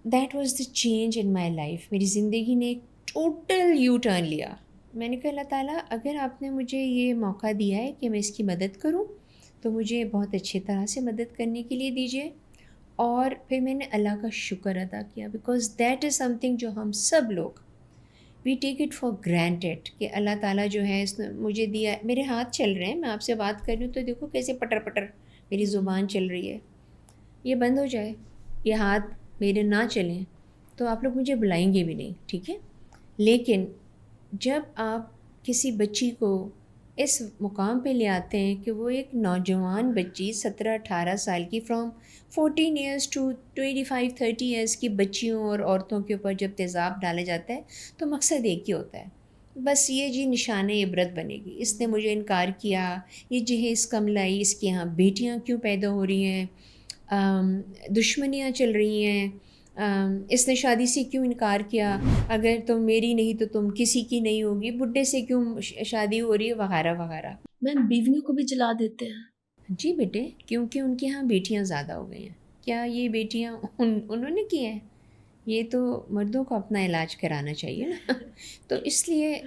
That was the change in my life. میری زندگی نے ایک ٹوٹل یو ٹرن لیا. میں نے کہا اللہ تعالیٰ اگر آپ نے مجھے یہ موقع دیا ہے کہ میں اس کی مدد کروں تو مجھے بہت اچھی طرح سے مدد کرنے کے لیے دیجیے. اور پھر میں نے اللہ کا شکر ادا کیا، because that is some thing جو ہم سب لوگ وی ٹیک اٹ فار گرانٹیڈ کہ اللہ تعالیٰ جو ہے اس نے مجھے دیا. میرے ہاتھ چل رہے ہیں، میں آپ سے بات کر رہی ہوں تو دیکھو کیسے پٹر پٹر میری زبان چل رہی ہے. یہ بند ہو جائے، یہ ہاتھ میرے نہ چلیں تو آپ لوگ مجھے بلائیں گے بھی نہیں، ٹھیک ہے. لیکن جب آپ کسی بچی کو اس مقام پہ لے آتے ہیں کہ وہ ایک نوجوان بچی 17-18 سال کی، فرام 14 ایئرس ٹو 25-30 ایئرس کی بچیوں اور عورتوں کے اوپر جب تیزاب ڈالا جاتا ہے تو مقصد ایک ہی ہوتا ہے، بس یہ جی نشان عبرت بنے گی. اس نے مجھے انکار کیا، یہ جہیز کم لائی، اس کے یہاں بیٹیاں کیوں پیدا ہو رہی ہیں، دشمنیاں چل رہی ہیں، اس نے شادی سے کیوں انکار کیا، اگر تم میری نہیں تو تم کسی کی نہیں ہوگی، بڈھے سے کیوں شادی ہو رہی ہے، وغیرہ وغیرہ. میم بیویوں کو بھی جلا دیتے ہیں؟ جی بیٹے، کیونکہ ان کے ہاں بیٹیاں زیادہ ہو گئی ہیں. کیا یہ بیٹیاں انہوں نے کی ہیں؟ یہ تو مردوں کو اپنا علاج کرانا چاہیے نا. تو اس لیے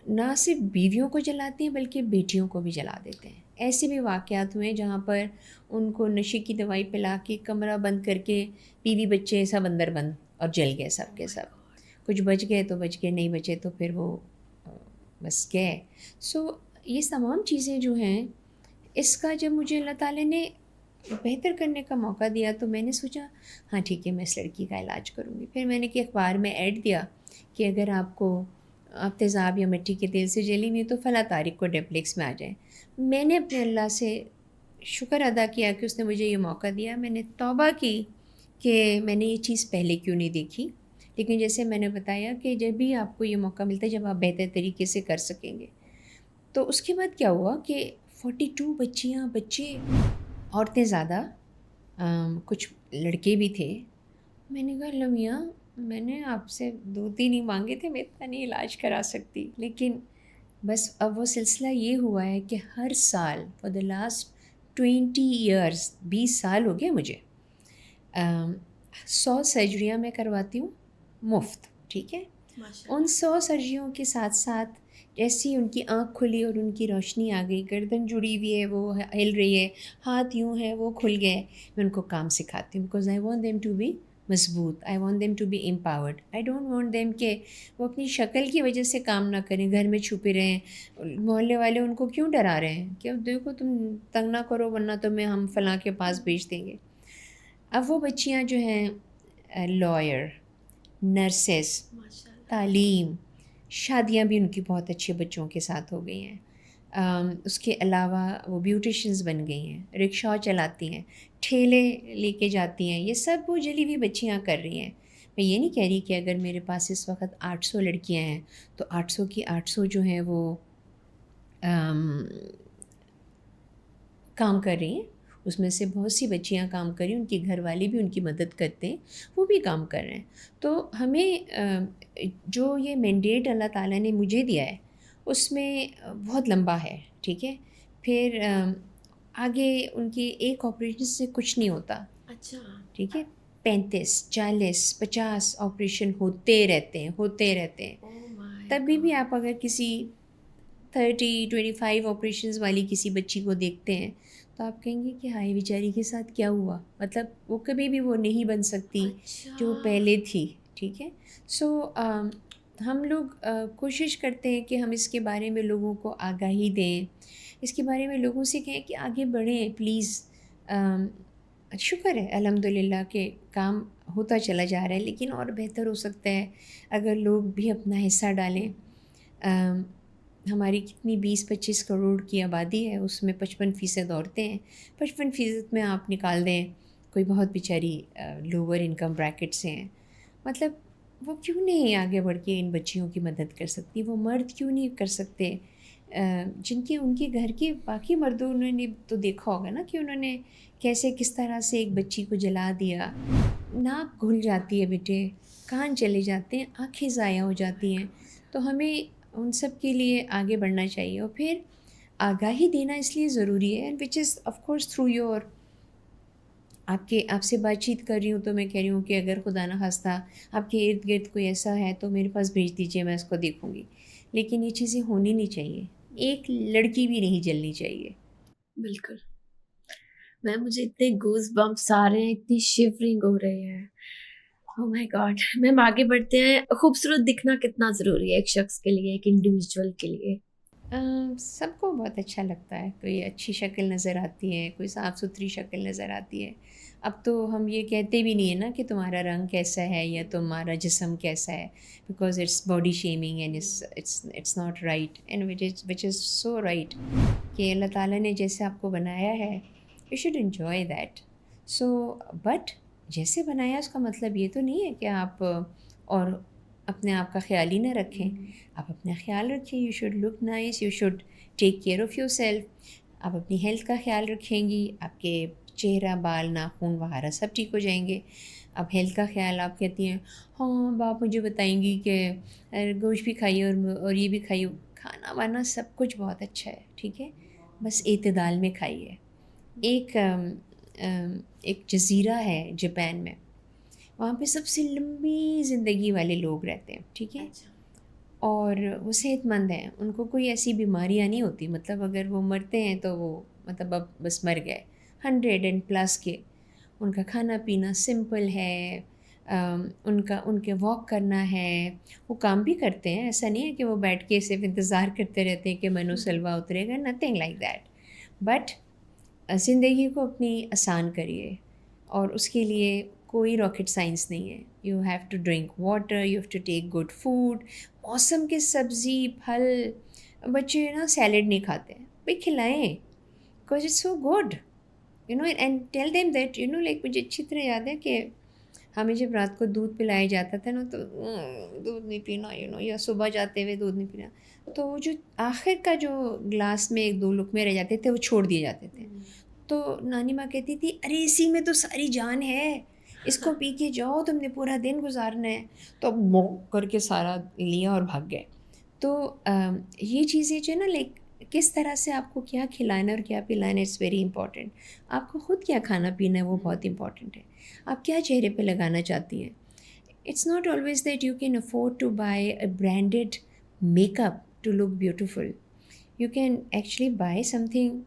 نہ صرف بیویوں کو جلاتے ہیں بلکہ بیٹیوں کو بھی جلا دیتے ہیں. ایسے بھی واقعات ہوئے جہاں پر ان کو نشے کی دوائی پلا کے کمرہ بند کر کے بیوی بچے سب اندر بند اور جل گئے سب کے سب. کچھ بچ گئے تو بچ گئے، نہیں بچے تو پھر وہ بس گئے. سو یہ تمام چیزیں جو ہیں، اس کا جب مجھے اللہ تعالیٰ نے بہتر کرنے کا موقع دیا تو میں نے سوچا ہاں ٹھیک ہے میں اس لڑکی کا علاج کروں گی. پھر میں نے کہ اخبار میں ایڈ دیا کہ اگر آپ تیزاب یا مٹی کے تیل سے جلیں گے تو فلاں تاریخ کو ڈپلیکس میں آ جائیں. میں نے اپنے اللہ سے شکر ادا کیا کہ اس نے مجھے یہ موقع دیا. میں نے توبہ کی کہ میں نے یہ چیز پہلے کیوں نہیں دیکھی. لیکن جیسے میں نے بتایا کہ جب بھی آپ کو یہ موقع ملتا ہے جب آپ بہتر طریقے سے کر سکیں گے. تو اس کے بعد کیا ہوا کہ 42 بچیاں، بچے، عورتیں زیادہ، کچھ لڑکے بھی تھے. میں نے کہا اللہ میاں میں نے آپ سے 2-3 ہی مانگے تھے، میں اتنا نہیں علاج کرا سکتی. لیکن بس اب وہ سلسلہ یہ ہوا ہے کہ ہر سال فار دا لاسٹ 20 ایئرس، 20 سال ہو گئے مجھے، 100 سرجریاں میں کرواتی ہوں مفت. ٹھیک ہے. ماشاء ان 100 سرجریوں کے ساتھ ساتھ جیسی ان کی آنکھ کھلی اور ان کی روشنی آ گئی, گردن جڑی ہوئی ہے وہ ہل رہی ہے, ہاتھ یوں ہے وہ کھل گئے, میں ان کو کام سکھاتی ہوں because I want them to be مضبوط, I want them to be empowered, I don't want them کہ وہ اپنی شکل کی وجہ سے کام نہ کریں, گھر میں چھپے رہیں. محلے والے ان کو کیوں ڈرا رہے ہیں کہ دیکھو تم تنگ نہ کرو ورنہ تمہیں ہم فلاں کے پاس بھیج دیں گے. اب وہ بچیاں جو ہیں لائر, نرسز, ماشاء اللہ. تعلیم, شادیاں بھی ان کی بہت اچھے بچوں کے ساتھ ہو گئی ہیں. اس کے علاوہ وہ بیوٹیشنز بن گئی ہیں, رکشا چلاتی ہیں, ٹھیلے لے کے جاتی ہیں, یہ سب وہ جلی ہوئی بچیاں کر رہی ہیں. میں یہ نہیں کہہ رہی کہ اگر میرے پاس اس وقت 800 لڑکیاں ہیں تو 800 کی 800 جو ہیں وہ کام کر رہی ہیں. اس میں سے بہت سی بچیاں کام کر رہی ہیں, ان کے گھر والے بھی ان کی مدد کرتے ہیں, وہ بھی کام کر رہے ہیں. تو ہمیں جو یہ مینڈیٹ اللہ تعالیٰ نے مجھے دیا ہے اس میں بہت لمبا ہے, ٹھیک ہے. پھر آگے ان کی ایک آپریشن سے کچھ نہیں ہوتا, اچھا. ٹھیک ہے. 35 40 50 آپریشن ہوتے رہتے ہیں. تبھی بھی آپ اگر کسی 30-25 آپریشنز والی کسی بچی کو دیکھتے ہیں تو آپ کہیں گے کہ ہائی بیچاری کے ساتھ کیا ہوا, مطلب وہ کبھی بھی وہ نہیں بن سکتی جو پہلے تھی, ٹھیک ہے. سو ہم لوگ کوشش کرتے ہیں کہ ہم اس کے بارے میں لوگوں کو آگاہی دیں, اس کے بارے میں لوگوں سے کہیں کہ آگے بڑھیں پلیز. شکر ہے الحمدللہ کہ کام ہوتا چلا جا رہا ہے, لیکن اور بہتر ہو سکتا ہے اگر لوگ بھی اپنا حصہ ڈالیں. ہماری کتنی 20-25 کروڑ کی آبادی ہے, اس میں 55% عورتیں ہیں. 55% میں آپ نکال دیں کوئی بہت بیچاری لوور انکم بریکٹ سے ہیں, مطلب وہ کیوں نہیں آگے بڑھ کے ان بچیوں کی مدد کر سکتی؟ وہ مرد کیوں نہیں کر سکتے جن کے ان کے گھر کے باقی مردوں نے تو دیکھا ہوگا نا کہ انہوں نے کیسے کس طرح سے ایک بچی کو جلا دیا. ناک گھل جاتی ہے بیٹے, کان چلے جاتے ہیں, آنکھیں ضائع ہو جاتی ہیں. تو ہمیں ان سب کے لیے آگے بڑھنا چاہیے, اور پھر آگاہی دینا اس لیے ضروری ہے, which is of course through your. آپ سے بات چیت کر رہی ہوں تو میں کہہ رہی ہوں کہ اگر خدا نہ خواستہ آپ کے ارد گرد کوئی ایسا ہے تو میرے پاس بھیج دیجیے, میں اس کو دیکھوں گی. لیکن یہ چیزیں ہونی نہیں چاہیے, ایک لڑکی بھی نہیں جلنی چاہیے. بالکل. مجھے اتنے گوز بمپس آ رہے ہیں, اتنی شیورنگ ہو رہی ہے. او مائی گاڈ. میم آگے بڑھتے ہیں. خوبصورت دکھنا کتنا ضروری ہے ایک شخص کے لیے, ایک انڈیویجول کے لیے؟ سب کو بہت اچھا لگتا ہے, کوئی اچھی شکل نظر آتی ہے, کوئی صاف ستھری شکل نظر آتی ہے. اب تو ہم یہ کہتے بھی نہیں ہیں نا کہ تمہارا رنگ کیسا ہے یا تمہارا جسم کیسا ہے, because it's body shaming and it's not right and which is so right کہ اللہ تعالیٰ نے جیسے آپ کو بنایا ہے you should enjoy that. So but جیسے بنایا اس کا مطلب یہ تو نہیں ہے کہ آپ اور اپنے آپ کا خیال ہی نہ رکھیں. آپ اپنا خیال رکھیں, you should look nice, you should take care of yourself. آپ اپنی ہیلتھ کا خیال رکھیں گی, آپ کے چہرہ, بال, ناخن وغیرہ سب ٹھیک ہو جائیں گے. اب ہیلتھ کا خیال آپ کہتی ہیں ہاں باپ مجھے بتائیں گی کہ گوشت بھی کھائیے اور یہ بھی کھائیے. کھانا وانا سب کچھ بہت اچھا ہے, ٹھیک ہے, بس اعتدال میں کھائیے. ایک جزیرہ ہے جاپان میں, وہاں پہ سب سے لمبی زندگی والے لوگ رہتے ہیں, ٹھیک ہے, اور وہ صحت مند ہیں, ان کو کوئی ایسی بیماریاں نہیں ہوتی. مطلب اگر وہ مرتے ہیں تو وہ مطلب اب بس مر گئے. 100+ کے. ان کا کھانا پینا سمپل ہے, ان کے واک کرنا ہے, وہ کام بھی کرتے ہیں. ایسا نہیں ہے کہ وہ بیٹھ کے صرف انتظار کرتے رہتے ہیں کہ منو سلوا اترے گا, نتھنگ لائک دیٹ. بٹ زندگی کو اپنی آسان کریے, اور اس کے لیے کوئی راکٹ سائنس نہیں ہے. You have to drink water, you have to take good food, موسم کے سبزی پھل. بچے نا سیلڈ نہیں کھاتے, بھائی کھلائیں, because it's so good, and tell them that like. مجھے اچھی طرح یاد ہے کہ ہمیں جب رات کو دودھ پلایا جاتا تھا نا تو دودھ نہیں پینا, یا صبح جاتے ہوئے دودھ نہیں پینا, تو وہ جو آخر کا جو گلاس میں 1-2 لقمے رہ جاتے تھے وہ چھوڑ دیے جاتے تھے. تو نانی ماں کہتی تھی ارے اسی میں تو ساری جان ہے, اس کو پی کے جاؤ, تم نے پورا دن گزارنا ہے. تو مو کر کے سارا لیا اور بھاگ گئے. تو یہ چیزیں جو ہے نا لائک کس طرح سے آپ کو کیا کھلانا اور کیا پلانا, اٹس ویری امپورٹنٹ. آپ کو خود کیا کھانا پینا ہے وہ بہت امپورٹنٹ ہے. آپ کیا چہرے پہ لگانا چاہتی ہیں, it's not always that you can afford to buy a branded makeup to look beautiful. You can actually buy something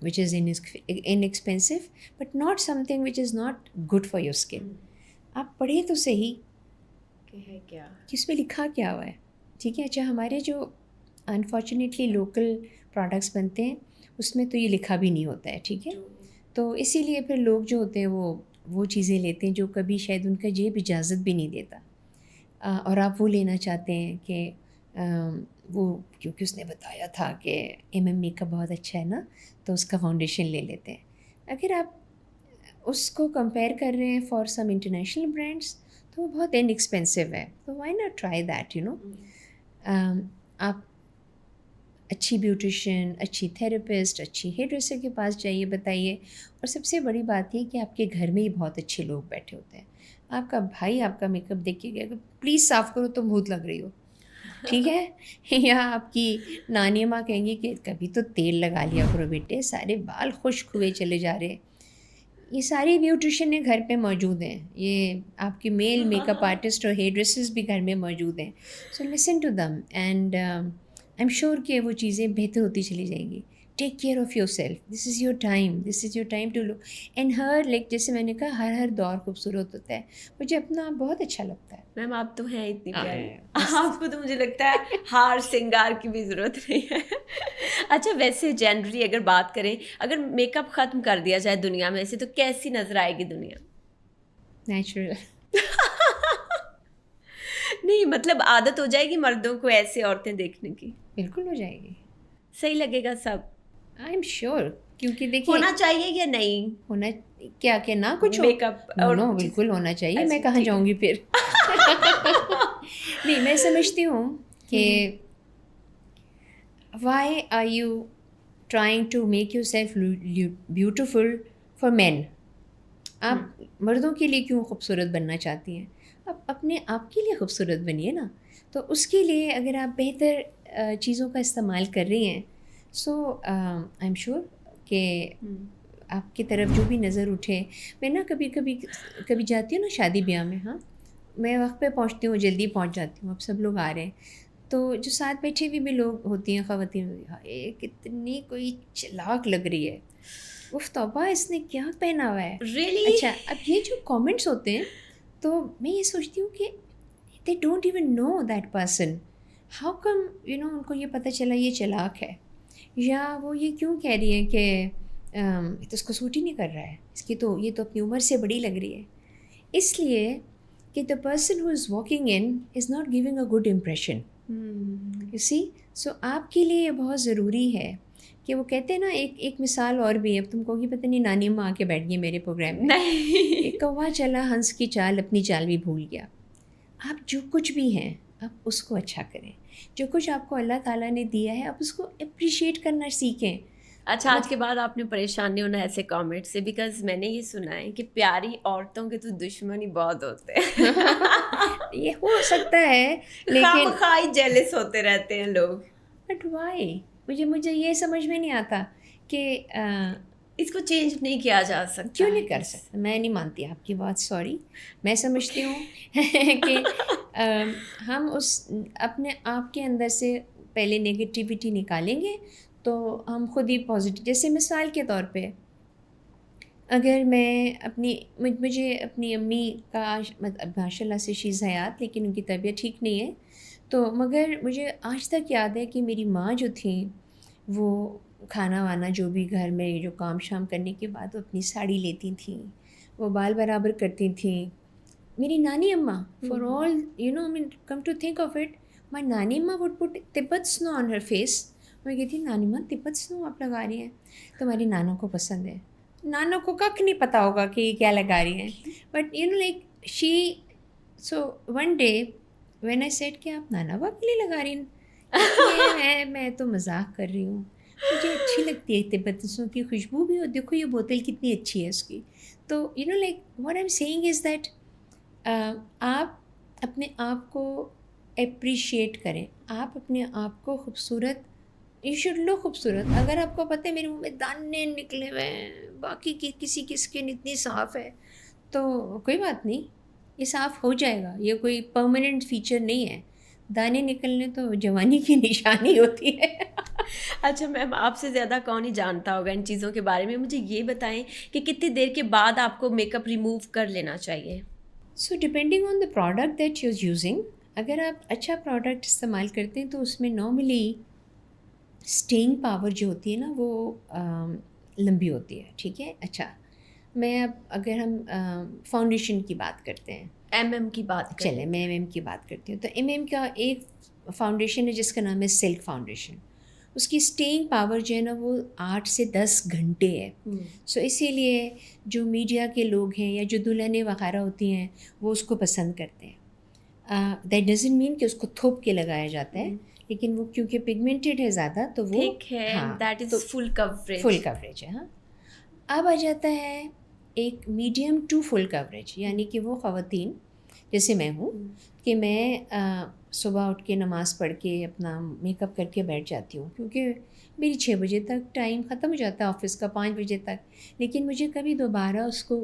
which is inexpensive, but not something which is not good for your skin. آپ پڑھیں تو صحیح کہ ہے کیا کہ اس میں لکھا کیا ہوا ہے. ٹھیک ہے. اچھا ہمارے جو انفارچونیٹلی لوکل پروڈکٹس بنتے ہیں اس میں تو یہ لکھا بھی نہیں ہوتا ہے. ٹھیک ہے. تو اسی لیے پھر لوگ جو ہوتے ہیں وہ چیزیں لیتے ہیں جو کبھی شاید ان کا جیب اجازت بھی نہیں دیتا, اور آپ وہ لینا چاہتے ہیں کہ وہ کیونکہ اس نے بتایا تھا کہ ایم میک اپ بہت اچھا ہے نا, تو اس کا فاؤنڈیشن لے لیتے ہیں. اگر آپ اس کو کمپیئر کر رہے ہیں فار سم انٹرنیشنل برانڈس تو وہ بہت ان ایکسپینسو ہے. تو why not try that, you know. آپ اچھی بیوٹیشین, اچھی تھراپسٹ, اچھی ہیئر ڈریسر کے پاس جائیے, بتائیے. اور سب سے بڑی بات یہ کہ آپ کے گھر میں ہی بہت اچھے لوگ بیٹھے ہوتے ہیں. آپ کا بھائی آپ کا میک اپ دیکھ کے گیا کہ پلیز صاف کرو, تم بھوت لگ رہی ہو. ٹھیک ہے. یا آپ کی نانی ماں کہیں گی کہ کبھی تو تیل لگا لیا کرو بیٹے, سارے بال خشک ہوئے چلے جا رہے. یہ ساری بیوٹیشنیں گھر پہ موجود ہیں, یہ آپ کے میل میک اپ آرٹسٹ اور ہیئر ڈریسرز بھی گھر میں موجود ہیں. So listen to them and I am sure کہ وہ چیزیں بہتر ہوتی چلی جائیں گی. Take care of yourself. This is your time, this is your time to look. And like جیسے میں نے کہا ہر دور خوبصورت ہوتا ہے. مجھے اپنا بہت اچھا لگتا ہے. میم آپ تو ہیں اتنی پیاری, آپ کو تو مجھے لگتا ہے ہار سنگار کی بھی ضرورت نہیں ہے. اچھا ویسے جنرلی اگر بات کریں, اگر میک اپ ختم کر دیا جائے دنیا میں سے تو کیسی نظر آئے گی دنیا؟ نیچرل. نہیں مطلب عادت ہو جائے گی مردوں کو ایسے عورتیں دیکھنے کی؟ بالکل ہو جائے گی. صحیح لگے گا سب. آئی ایم شیور. کیونکہ دیکھیے ہونا چاہیے یا نہیں ہونا کیا کہ نہ کچھ میک اپ؟ نو بالکل ہونا چاہیے. میں کہاں جاؤں گی پھر. نہیں میں سمجھتی ہوں کہ why are you trying to make yourself beautiful for men. آپ مردوں کے لیے کیوں خوبصورت بننا چاہتی ہیں؟ آپ اپنے آپ کے لیے خوبصورت بنیے نا. تو اس کے لیے اگر آپ بہتر چیزوں کا استعمال کر رہی ہیں سو آئی ایم شیور کہ آپ کی طرف جو بھی نظر اٹھے. میں نا کبھی جاتی ہوں نا شادی بیاہ میں, ہاں میں وقت پہ پہنچتی ہوں, جلدی پہنچ جاتی ہوں. اب سب لوگ آ رہے ہیں تو جو ساتھ بیٹھے ہوئے بھی لوگ ہوتی ہیں خواتین, کتنی کوئی چلاک لگ رہی ہے, اف توبہ اس نے کیا پہنا ہوا ہے. ریئلی؟ اچھا اب یہ جو کامنٹس ہوتے ہیں تو میں یہ سوچتی ہوں کہ they don't even know that person. How come you know ان کو یہ پتہ چلا یہ چلاک ہے, یا وہ یہ کیوں کہہ رہی ہیں کہ تو اس کو سوٹ ہی نہیں کر رہا ہے, اس کی تو یہ تو اپنی عمر سے بڑی لگ رہی ہے. اس لیے کہ the person who is walking in is not giving a good impression. You see. So آپ کے لیے یہ بہت ضروری ہے کہ وہ کہتے ہیں نا, ایک مثال اور بھی ہے. اب تم کو گی پتہ نہیں نانی ماں آ کے بیٹھ گئی میرے پروگرام میں. ایک کوا چلا ہنس کی چال, اپنی چال بھی بھول گیا. آپ جو کچھ بھی ہیں آپ اس کو اچھا کریں. جو کچھ آپ کو اللہ تعالیٰ نے دیا ہے آپ اس کو اپریشیٹ کرنا سیکھیں. اچھا آج کے بعد آپ نے پریشان نہیں ہونا ایسے کامنٹ سے, بیکاز میں نے یہ سنا ہے کہ پیاری عورتوں کے تو دشمن ہی بہت ہوتے ہیں. یہ ہو سکتا ہے لیکن خامخواہ جیلس ہوتے رہتے ہیں لوگ. But why? مجھے یہ سمجھ میں نہیں آتا کہ اس کو چینج نہیں کیا جا سکتا. کیوں نہیں کر سکتا؟ میں نہیں مانتی آپ کی بات, سوری. میں سمجھتی ہوں کہ ہم اس اپنے آپ کے اندر سے پہلے نگیٹیوٹی نکالیں گے تو ہم خود ہی پازیٹیو. جیسے مثال کے طور پہ اگر میں مجھے اپنی امی کا ماشاء اللہ سے شیز حیات, لیکن ان کی طبیعت ٹھیک نہیں ہے, تو مگر مجھے آج تک یاد ہے کہ میری ماں جو تھیں وہ کھانا وانا جو بھی گھر میں جو کام شام کرنے کے بعد وہ اپنی ساڑی لیتی تھیں, وہ بال برابر کرتی تھیں. میری نانی اماں for all you know come to think of it, my نانی اماں وڈ پٹ تبت سنو آن ہر فیس. میں کہتی نانی ماں تبت سنو آپ لگا رہی ہیں, تو ہماری نانوں کو پسند ہے. نانوں کو کک نہیں پتہ ہوگا کہ یہ کیا لگا رہی ہیں, but you know like she. So one day when I said کہ آپ نانا با کے لیے لگا رہی ہیں, میں تو مذاق کر رہی ہوں, مجھے اچھی لگتی ہے تبت سنو کی خوشبو بھی, اور دیکھو یہ بوتل کتنی اچھی ہے اس کی. تو you know like what I am saying is that آپ اپنے آپ کو اپریشیٹ کریں, آپ اپنے آپ کو خوبصورت, یو شوڈ لک خوبصورت. اگر آپ کو پتہ ہے میرے منہ میں دانے نکلے ہوئے ہیں, باقی کی کسی کی اسکن اتنی صاف ہے, تو کوئی بات نہیں, یہ صاف ہو جائے گا. یہ کوئی پرماننٹ فیچر نہیں ہے. دانے نکلنے تو جوانی کی نشانی ہوتی ہے. اچھا میم، آپ سے زیادہ کون ہی جانتا ہوگا ان چیزوں کے بارے میں. مجھے یہ بتائیں کہ کتنی دیر کے بعد آپ کو میک اپ ریموو کر لینا چاہیے؟ So depending on the product that you is using. اگر آپ اچھا پروڈکٹ استعمال کرتے ہیں تو اس میں نارملی اسٹینگ پاور جو ہوتی ہے نا وہ لمبی ہوتی ہے. ٹھیک ہے. اچھا میں اب اگر ہم فاؤنڈیشن کی بات کرتے ہیں, ایم کی بات کریں. چلیں میں ایم کی بات کرتی ہوں. تو ایم کا ایک فاؤنڈیشن ہے جس کا نام ہے سلک فاؤنڈیشن. اس کی اسٹینگ پاور جو ہے نا وہ 8 سے 10 گھنٹے ہے. سو اسی لیے جو میڈیا کے لوگ ہیں یا جو دلہنیں وغیرہ ہوتی ہیں وہ اس کو پسند کرتے ہیں. دیٹ ڈزنٹ مین کہ اس کو تھوپ کے لگایا جاتا ہے, لیکن وہ کیونکہ پگمنٹڈ ہے زیادہ تو وہ ٹھیک ہے، that is full coverage. Full coverage ہے. ہاں اب آ جاتا ہے ایک میڈیم ٹو فل کوریج, یعنی کہ وہ خواتین جیسے میں ہوں کہ میں صبح اٹھ کے نماز پڑھ کے اپنا میک اپ کر کے بیٹھ جاتی ہوں, کیونکہ میری 6 بجے تک ٹائم ختم ہو جاتا ہے آفس کا, 5 بجے تک, لیکن مجھے کبھی دوبارہ اس کو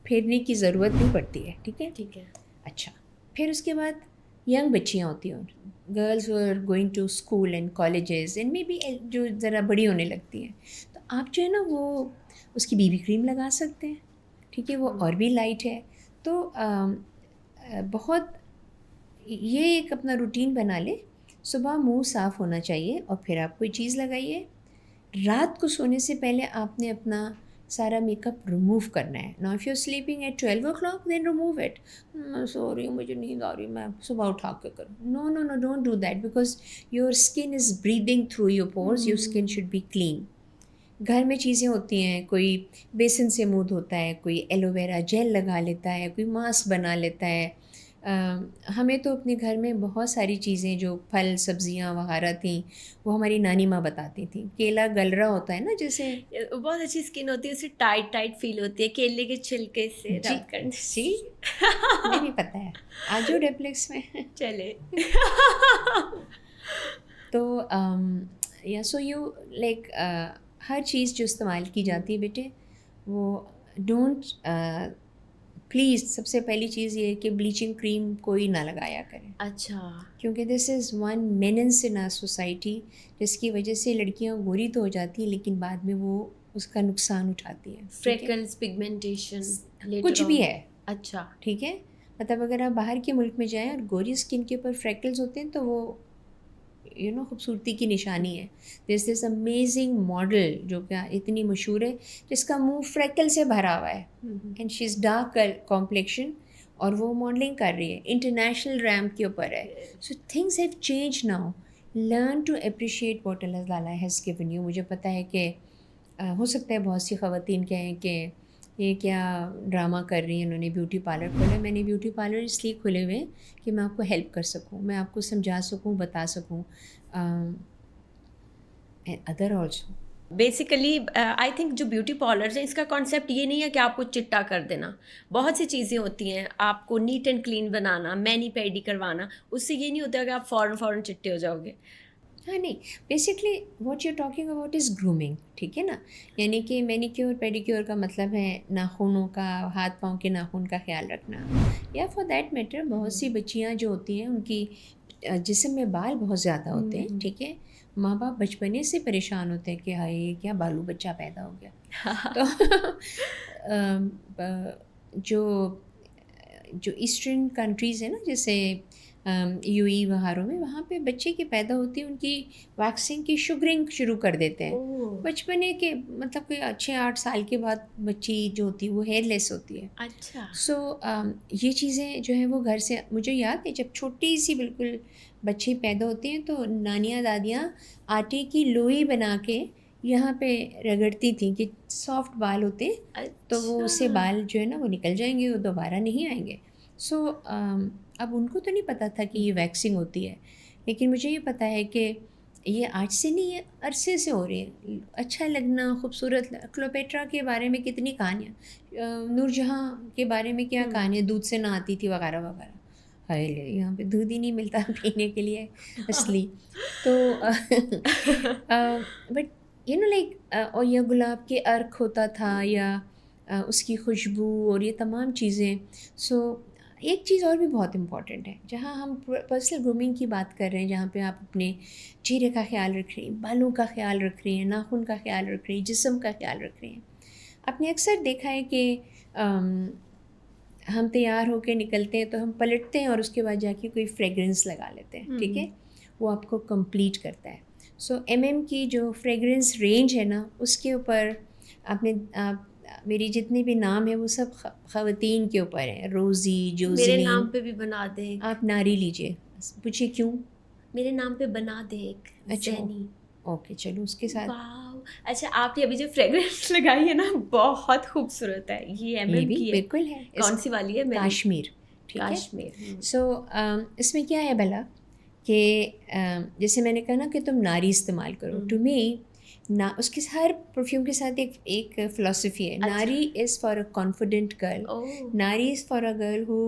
پھیرنے کی ضرورت نہیں پڑتی ہے. ٹھیک ہے. ٹھیک ہے. اچھا پھر اس کے بعد ینگ بچیاں ہوتی ہیں, girls are going to school and colleges and maybe جو ذرا بڑی ہونے لگتی ہیں, تو آپ جو ہے نا وہ اس کی بی بی کریم لگا سکتے ہیں. ٹھیک ہے. وہ اور بھی لائٹ ہے. تو بہت یہ ایک اپنا روٹین بنا لیں. صبح منہ صاف ہونا چاہیے اور پھر آپ کوئی چیز لگائیے. رات کو سونے سے پہلے آپ نے اپنا سارا میک اپ ریموو کرنا ہے. نا if you sleeping at 12 o'clock then remove it. سو رہی ہوں مجھے نیند آ رہی, میں صبح اٹھا کے کروں. No no no don't do that, because your skin is breathing through your pores. Your skin should be clean. گھر میں چیزیں ہوتی ہیں, کوئی بیسن سے منہ دھوتا ہے, کوئی ایلو ویرا جیل لگا لیتا ہے, کوئی ماسک بنا لیتا ہے. ہمیں تو اپنے گھر میں بہت ساری چیزیں جو پھل سبزیاں وغیرہ تھیں وہ ہماری نانی ماں بتاتی تھیں. کیلا گل رہا ہوتا ہے نا, جیسے بہت اچھی اسکن ہوتی ہے, اسے ٹائٹ ٹائٹ فیل ہوتی ہے کیلے کے چھلکے سے رب کرنے سی مجھے نہیں پتہ ہے, آجو ڈیپلیکس میں چلے. تو یا سو یو لائک ہر چیز جو استعمال کی جاتی ہے بیٹے وہ ڈونٹ پلیز, سب سے پہلی چیز یہ ہے کہ بلیچنگ کریم کوئی نہ لگایا کرے. اچھا. کیونکہ this is one menace in our society, جس کی وجہ سے لڑکیاں گوری تو ہو جاتی ہیں لیکن بعد میں وہ اس کا نقصان اٹھاتی ہیں. فریکلز, پگمنٹیشن, کچھ بھی ہے. اچھا. ٹھیک ہے. مطلب اگر آپ باہر کے ملک میں جائیں اور گوری اسکن کے اوپر فریکلز ہوتے ہیں تو وہ خوبصورتی کی نشانی ہے. دس امیزنگ ماڈل جو کہ اتنی مشہور ہے, جس کا منہ فریکل سے بھرا ہوا ہے, and she is dark complexion, اور وہ ماڈلنگ کر رہی ہے, انٹرنیشنل ریمپ کے اوپر ہے. So things have change now. Learn to appreciate what Allah تعالیٰ ہیز گیون یو. مجھے پتہ ہے کہ ہو سکتا ہے بہت سی خواتین کہیں کہ یہ کیا ڈرامہ کر رہی ہیں, انہوں نے بیوٹی پارلر کھولا. میں نے بیوٹی پارلر اس لیے کھولے ہوئے ہیں کہ میں آپ کو ہیلپ کر سکوں, میں آپ کو سمجھا سکوں, بتا سکوں. Other also basically I think جو بیوٹی پارلرز ہیں اس کا کانسیپٹ یہ نہیں ہے کہ آپ کو چٹا کر دینا. بہت سی چیزیں ہوتی ہیں, آپ کو نیٹ اینڈ کلین بنانا, مینی پیڈی کروانا, اس سے یہ نہیں ہوتا کہ آپ فوراً چٹے ہو جاؤ گے. ہاں نہیں, basically what you talking about is grooming. ٹھیک ہے نا. یعنی کہ مینیکیور پیڈیکیور کا مطلب ہے ناخنوں کا, ہاتھ پاؤں کے ناخن کا خیال رکھنا, یا فار دیٹ میٹر بہت سی بچیاں جو ہوتی ہیں ان کی جسم میں بال بہت زیادہ ہوتے ہیں. ٹھیک ہے. ماں باپ بچپنے سے پریشان ہوتے ہیں کہ ہائے کیا بالو بچہ پیدا ہو گیا. تو جو ایسٹرن کنٹریز ہیں نا, جیسے یو ای وغیرہ میں, وہاں پہ بچے کی پیدا ہوتی ہے ان کی ویکسنگ کی شوگرنگ شروع کر دیتے ہیں بچپنے کے, مطلب کہ 6-8 سال کے بعد بچی جو ہوتی ہے وہ ہیئر لیس ہوتی ہے. اچھا. سو یہ چیزیں جو ہیں وہ گھر سے, مجھے یاد ہے جب چھوٹی سی بالکل بچے پیدا ہوتے ہیں تو نانیاں دادیاں آٹے کی لوئی بنا کے یہاں پہ رگڑتی تھیں کہ سافٹ بال ہوتے ہیں تو وہ اس سے بال جو ہے نا وہ نکل جائیں گے, وہ دوبارہ نہیں آئیں گے. سو اب ان کو تو نہیں پتہ تھا کہ یہ ویکسنگ ہوتی ہے, لیکن مجھے یہ پتہ ہے کہ یہ آج سے نہیں ہے, عرصے سے ہو رہی ہے. اچھا لگنا, خوبصورت. کلوپیٹرا کے بارے میں کتنی کہانیاں, نور جہاں کے بارے میں کیا کہانیاں, دودھ سے نہ آتی تھی وغیرہ وغیرہ. ہائے یہاں پہ دودھ ہی نہیں ملتا پینے کے لیے اصلی. تو بٹ لائک, اور یہ گلاب کے عرق ہوتا تھا, یا اس کی خوشبو اور یہ تمام چیزیں. سو ایک چیز اور بھی بہت امپورٹنٹ ہے، جہاں ہم پرسنل گرومنگ کی بات کر رہے ہیں، جہاں پہ آپ اپنے چہرے کا خیال رکھ رہے ہیں، بالوں کا خیال رکھ رہے ہیں، ناخن کا خیال رکھ رہے ہیں، جسم کا خیال رکھ رہے ہیں. آپ نے اکثر دیکھا ہے کہ ہم تیار ہو کے نکلتے ہیں تو ہم پلٹتے ہیں اور اس کے بعد جا کے کوئی فریگرنس لگا لیتے ہیں، ٹھیک ہے، وہ آپ کو کمپلیٹ کرتا ہے. سو کی جو فریگرنس رینج ہے نا، اس کے اوپر میری جتنے بھی نام ہیں وہ سب خواتین کے اوپر ہیں. روزی، میرے جوزلین. نام پہ بھی بنا دیں. آپ ناری لیجئے، پوچھیے کیوں. میرے نام پہ بنا دیں ایک اچھا زینی. اوکے، چلو اس کے ساتھ. واو. اچھا آپ نے ابھی جو فریگرنس لگائی ہے نا بہت خوبصورت ہے. یہ یہ بھی کی ہے. بالکل ہے. کون سی والی ہے؟ کاشمیر. ٹھیک ہے. کاشمیر. سو اس میں کیا ہے بھلا کہ جیسے میں نے کہا نا کہ تم ناری استعمال کرو. ٹو می اس کے ہر پرفیوم کے ساتھ ایک فلاسفی ہے. Naari is for a confident girl. Naari is for a girl who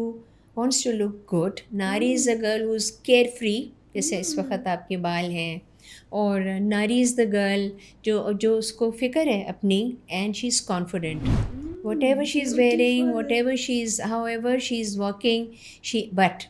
wants to look good. Naari is a girl who is carefree, جیسے اس وقت آپ کے بال ہیں. اور ناری از دا گرل جو اس کو فکر ہے اپنی، and she is confident. Whatever she is wearing, whatever she is, however she is walking, but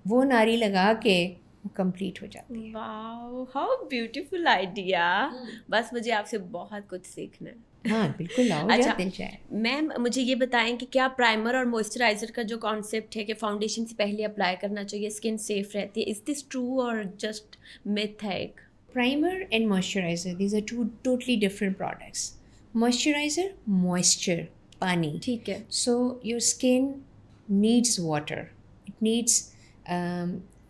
وہ ناری لگا کے وہ کمپلیٹ ہو جاتی ہے. Wow how beautiful idea. بس مجھے آپ سے بہت کچھ سیکھنا ہے. ہاں بالکل، آؤ اچھا جا دل چاہے. میم مجھے یہ بتائیں کہ کیا پرائمر اور موئسچرائزر کا جو کانسیپٹ ہے کہ فاؤنڈیشن سے پہلے اپلائی کرنا چاہیے اسکن سیف رہتی ہے، از دس ٹرو اور جسٹ میتھ ہے ایک؟ Primer and moisturiser, these are two totally different products. Moisturiser moisture, پانی. ٹھیک ہے. So your skin needs water, it needs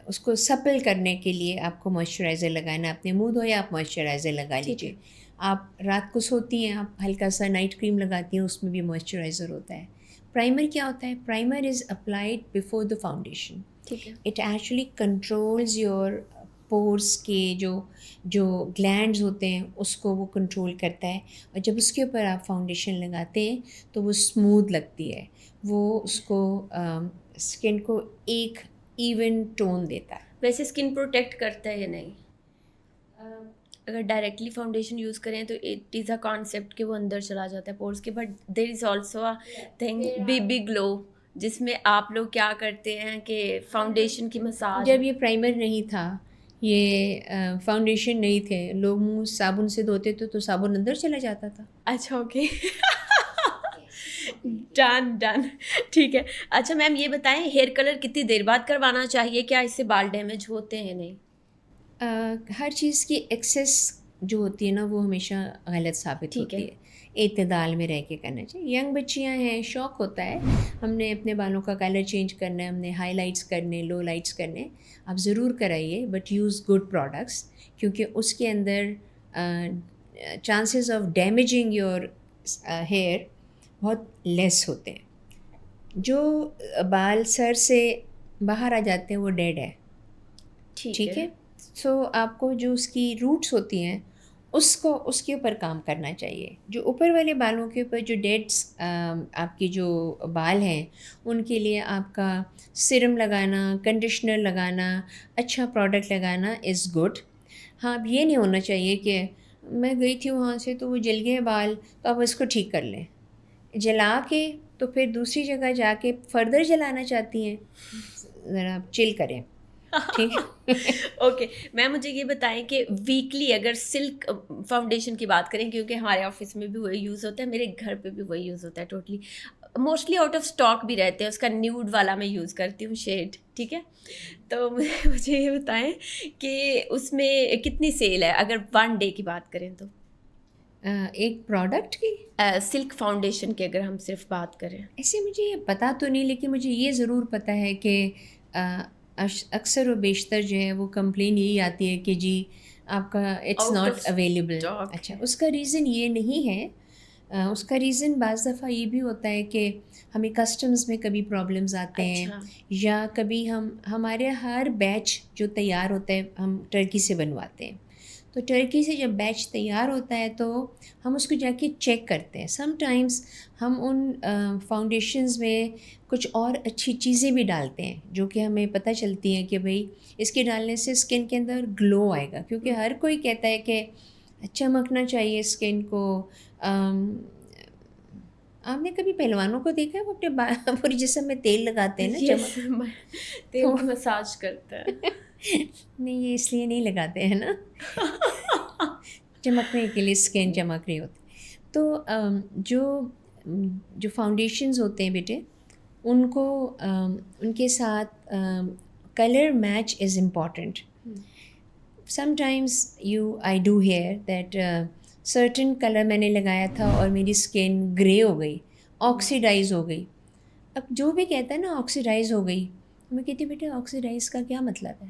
اس کو سپل کرنے کے لیے آپ کو موئسچرائزر لگانا ہے. اپنے منہ دھویا آپ موئسچرائزر لگا لیجیے. آپ رات کو سوتی ہیں، آپ ہلکا سا نائٹ کریم لگاتی ہیں، اس میں بھی موئسچرائزر ہوتا ہے. پرائمر کیا ہوتا ہے؟ Primer is applied before the foundation. ٹھیک ہے. It actually controls your pores کے جو گلینڈز ہوتے ہیں اس کو وہ کنٹرول کرتا ہے. اور جب اس کے اوپر آپ فاؤنڈیشن لگاتے ہیں تو وہ اسموتھ لگتی ہے، وہ اس کو اسکن کو ایک ایون ٹون دیتا ہے. ویسے اسکن پروٹیکٹ کرتا ہے یا نہیں؟ اگر ڈائریکٹلی فاؤنڈیشن یوز کریں تو اٹ از اے کانسیپٹ کہ وہ اندر چلا جاتا ہے پورس کے، but there is also a thing be glow, جس میں آپ لوگ کیا کرتے ہیں کہ فاؤنڈیشن کی مساج. جب یہ پرائمر نہیں تھا، یہ فاؤنڈیشن نہیں تھے، لوگ منہ صابن سے دھوتے تھے تو صابن اندر چلا جاتا تھا. اچھا اوکے ڈن ٹھیک ہے. اچھا میم یہ بتائیں ہیئر کلر کتنی دیر بعد کروانا چاہیے؟ کیا اس سے بال ڈیمیج ہوتے ہیں؟ نہیں. ہر چیز کی ایکسیس جو ہوتی ہے نا وہ ہمیشہ غلط ثابت ہوتی ہے. اعتدال میں رہ کے کرنا چاہیے. ینگ بچیاں ہیں، شوق ہوتا ہے، ہم نے اپنے بالوں کا کلر چینج کرنا ہے، ہم نے ہائی لائٹس کرنے، لو لائٹس کرنے، آپ ضرور کرائیے، بٹ یوز گڈ پروڈکٹس، کیونکہ اس کے اندر chances of damaging your hair بہت لیس ہوتے ہیں. جو بال سر سے باہر آ جاتے ہیں وہ ڈیڈ ہے. ٹھیک ہے. سو آپ کو جو اس کی روٹس ہوتی ہیں اس کے اوپر کام کرنا چاہیے. جو اوپر والے بالوں کے اوپر جو ڈیڈس آپ کی جو بال ہیں ان کے لیے آپ کا سرم لگانا، کنڈیشنر لگانا، اچھا پروڈکٹ لگانا از گڈ. ہاں اب یہ نہیں ہونا چاہیے کہ میں گئی تھی وہاں سے تو وہ جل گئے بال تو آپ اس کو ٹھیک کر لیں، جلا کے تو پھر دوسری جگہ جا کے فردر جلانا چاہتی ہیں. ذرا آپ چل کریں. ٹھیک اوکے میم مجھے یہ بتائیں کہ ویکلی اگر سلک فاؤنڈیشن کی بات کریں، کیونکہ ہمارے آفس میں بھی وہی یوز ہوتا ہے، میرے گھر پہ بھی وہی یوز ہوتا ہے، totally mostly out of stock بھی رہتے ہیں، اس کا نیوڈ والا میں یوز کرتی ہوں شیڈ. ٹھیک ہے. تو مجھے یہ بتائیں کہ اس میں کتنی سیل ہے اگر 1 ڈے کی بات کریں تو؟ ایک پروڈکٹ کی سلک فاؤنڈیشن کی اگر ہم صرف بات کریں. ایسے مجھے یہ پتہ تو نہیں، لیکن مجھے یہ ضرور پتہ ہے کہ اکثر و بیشتر جو ہے وہ کمپلین یہی آتی ہے کہ جی آپ کا اٹس ناٹ اویلیبل. اچھا اس کا ریزن یہ نہیں ہے، اس کا ریزن بعض دفعہ یہ بھی ہوتا ہے کہ ہمیں کسٹمز میں کبھی پرابلمز آتے ہیں، یا کبھی ہمارے ہر بیچ جو تیار ہوتا ہے ہم ٹرکی سے بنواتے ہیں، تو ٹرکی سے جب بیچ تیار ہوتا ہے تو ہم اس کو جا کے چیک کرتے ہیں. سم ٹائمز ہم ان فاؤنڈیشنز میں کچھ اور اچھی چیزیں بھی ڈالتے ہیں جو کہ ہمیں پتہ چلتی ہیں کہ بھئی اس کے ڈالنے سے اسکن کے اندر گلو آئے گا، کیونکہ ہر کوئی کہتا ہے کہ چمکنا چاہیے اسکن کو. آپ نے کبھی پہلوانوں کو دیکھا ہے وہ اپنے پورے جسم میں تیل لگاتے ہیں نا Yes, چمک تیل مساج کرتا ہے. نہیں یہ اس لیے نہیں لگاتے ہیں نا چمکنے کے لیے، اسکن چمک رہی ہوتی. تو جو فاؤنڈیشنز ہوتے ہیں بیٹے ان کو ان کے ساتھ colour match is important. Sometimes I do hear that certain colour میں نے لگایا تھا اور میری اسکن گرے ہو گئی، آکسیڈائز ہو گئی. اب جو بھی کہتا ہے نا آکسیڈائز ہو گئی، میں کہتی ہوں بیٹے آکسیڈائز کا کیا مطلب ہے؟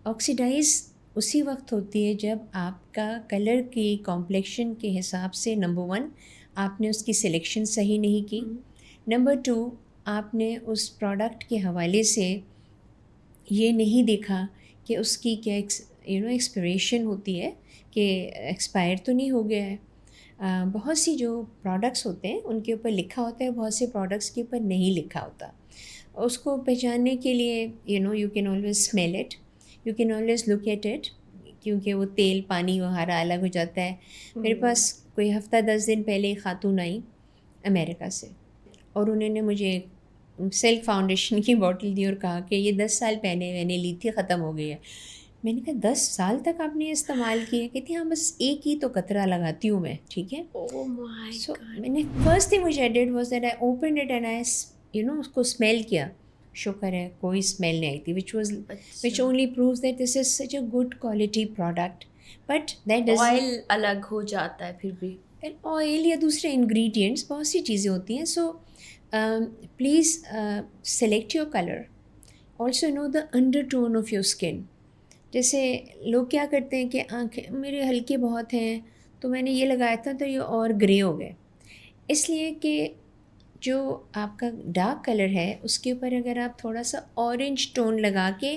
آکسیڈائز اسی وقت ہوتی ہے جب آپ کا کلر کی کمپلیکشن کے حساب سے نمبر 1 آپ نے اس کی سلیکشن صحیح نہیں کی، نمبر 2 آپ نے اس پروڈکٹ کے حوالے سے یہ نہیں دیکھا کہ اس کی کیا ایکسپائریشن ہوتی ہے، کہ ایکسپائر تو نہیں ہو گیا ہے. بہت سی جو پروڈکٹس ہوتے ہیں ان کے اوپر لکھا ہوتا ہے، بہت سے پروڈکٹس کے اوپر نہیں لکھا ہوتا. اس کو پہچاننے کے لیے you can always smell it, you can always look at it, کیونکہ وہ تیل پانی وغیرہ الگ ہو جاتا ہے. میرے پاس کوئی ہفتہ 10 دن پہلے ایک خاتون آئی امریکہ سے، اور انہوں نے مجھے سلک فاؤنڈیشن کی بوٹل دی اور کہا کہ یہ 10 سال پہلے میں نے لی تھی، ختم ہو گئی ہے. میں نے کہا 10 سال تک آپ نے استعمال کی ہے؟ کہتی ہاں بس ایک ہی تو قطرہ لگاتی ہوں میں. ٹھیک ہے. سو میں نے first thing which I did was that I opened it and I اس کو اسمیل کیا. شکر ہے کوئی اسمیل نہیں آئی تھی، which only proves that this is such a good quality product. But that doesn't oil الگ ہو جاتا ہے پھر بھی، آئل یا دوسرے انگریڈینٹس بہت سی چیزیں ہوتی ہیں. So please select your colour, also know the undertone of your skin. جیسے لوگ کیا کرتے ہیں کہ آنکھیں میرے ہلکے بہت ہیں تو میں نے یہ لگایا تھا تو یہ اور گرے ہو گئے، اس لیے کہ جو آپ کا ڈارک کلر ہے اس کے اوپر اگر آپ تھوڑا سا اورنج ٹون لگا کے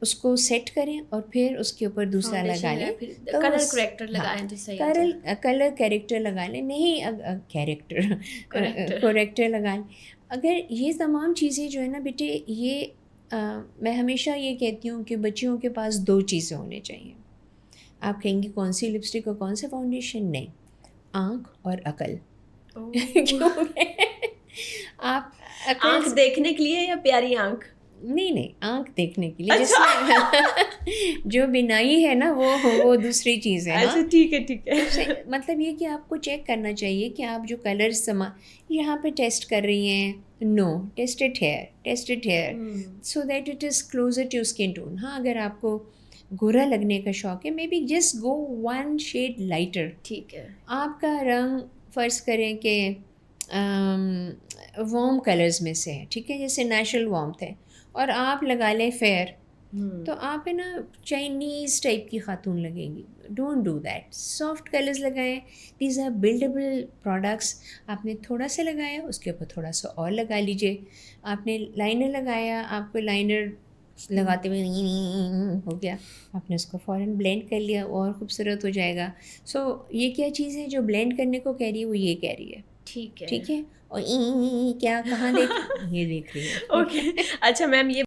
اس کو سیٹ کریں اور پھر اس کے اوپر دوسرا لگا لیں تو کلر کریکٹر لگائیں تو صحیح ہے. کلر کریکٹر لگا لیں، نہیں کریکٹر لگا لیں. اگر یہ تمام چیزیں جو ہے نا بیٹے، یہ میں ہمیشہ یہ کہتی ہوں کہ بچیوں کے پاس 2 چیزیں ہونے چاہیے. آپ کہیں گی کون سی لپسٹک اور کون سے فاؤنڈیشن؟ نہیں، آنکھ اور عقل. آپ آنکھ دیکھنے کے لیے یا پیاری آنکھ؟ نہیں آنکھ دیکھنے کے لیے، جس میں جو بینائی ہے نا وہ دوسری چیز ہے. اچھا ٹھیک ہے. مطلب یہ کہ آپ کو چیک کرنا چاہیے کہ آپ جو کلر یہاں پہ ٹیسٹ کر رہی ہیں، no test it here so that it is closer to skin tone. ہاں اگر آپ کو گورا لگنے کا شوق ہے، maybe just go 1 shade lighter. ٹھیک ہے. آپ کا رنگ فرض کریں کہ وارم کلرز میں سے ہے، ٹھیک ہے، جیسے نیچرل وارمتھ ہے، اور آپ لگا لیں فیئر، تو آپ ہے نا چائنیز ٹائپ کی خاتون لگیں گی. Don't do that. Soft colours لگائیں. These are buildable products. آپ نے تھوڑا سا لگایا، اس کے اوپر تھوڑا سا اور لگا لیجیے. آپ نے لائنر لگایا، آپ کو لائنر لگاتے ہوئے ہو گیا، آپ نے اس کو فوراً بلینڈ کر لیا اور خوبصورت ہو جائے گا. سو یہ کیا چیز ہے جو بلینڈ کرنے کو کہہ رہی ہے، وہ یہ کہہ رہی ہے. ٹھیک ہے. اور کیا کہاں یہ دیکھ رہی ہے. اوکے. اچھا میم، یہ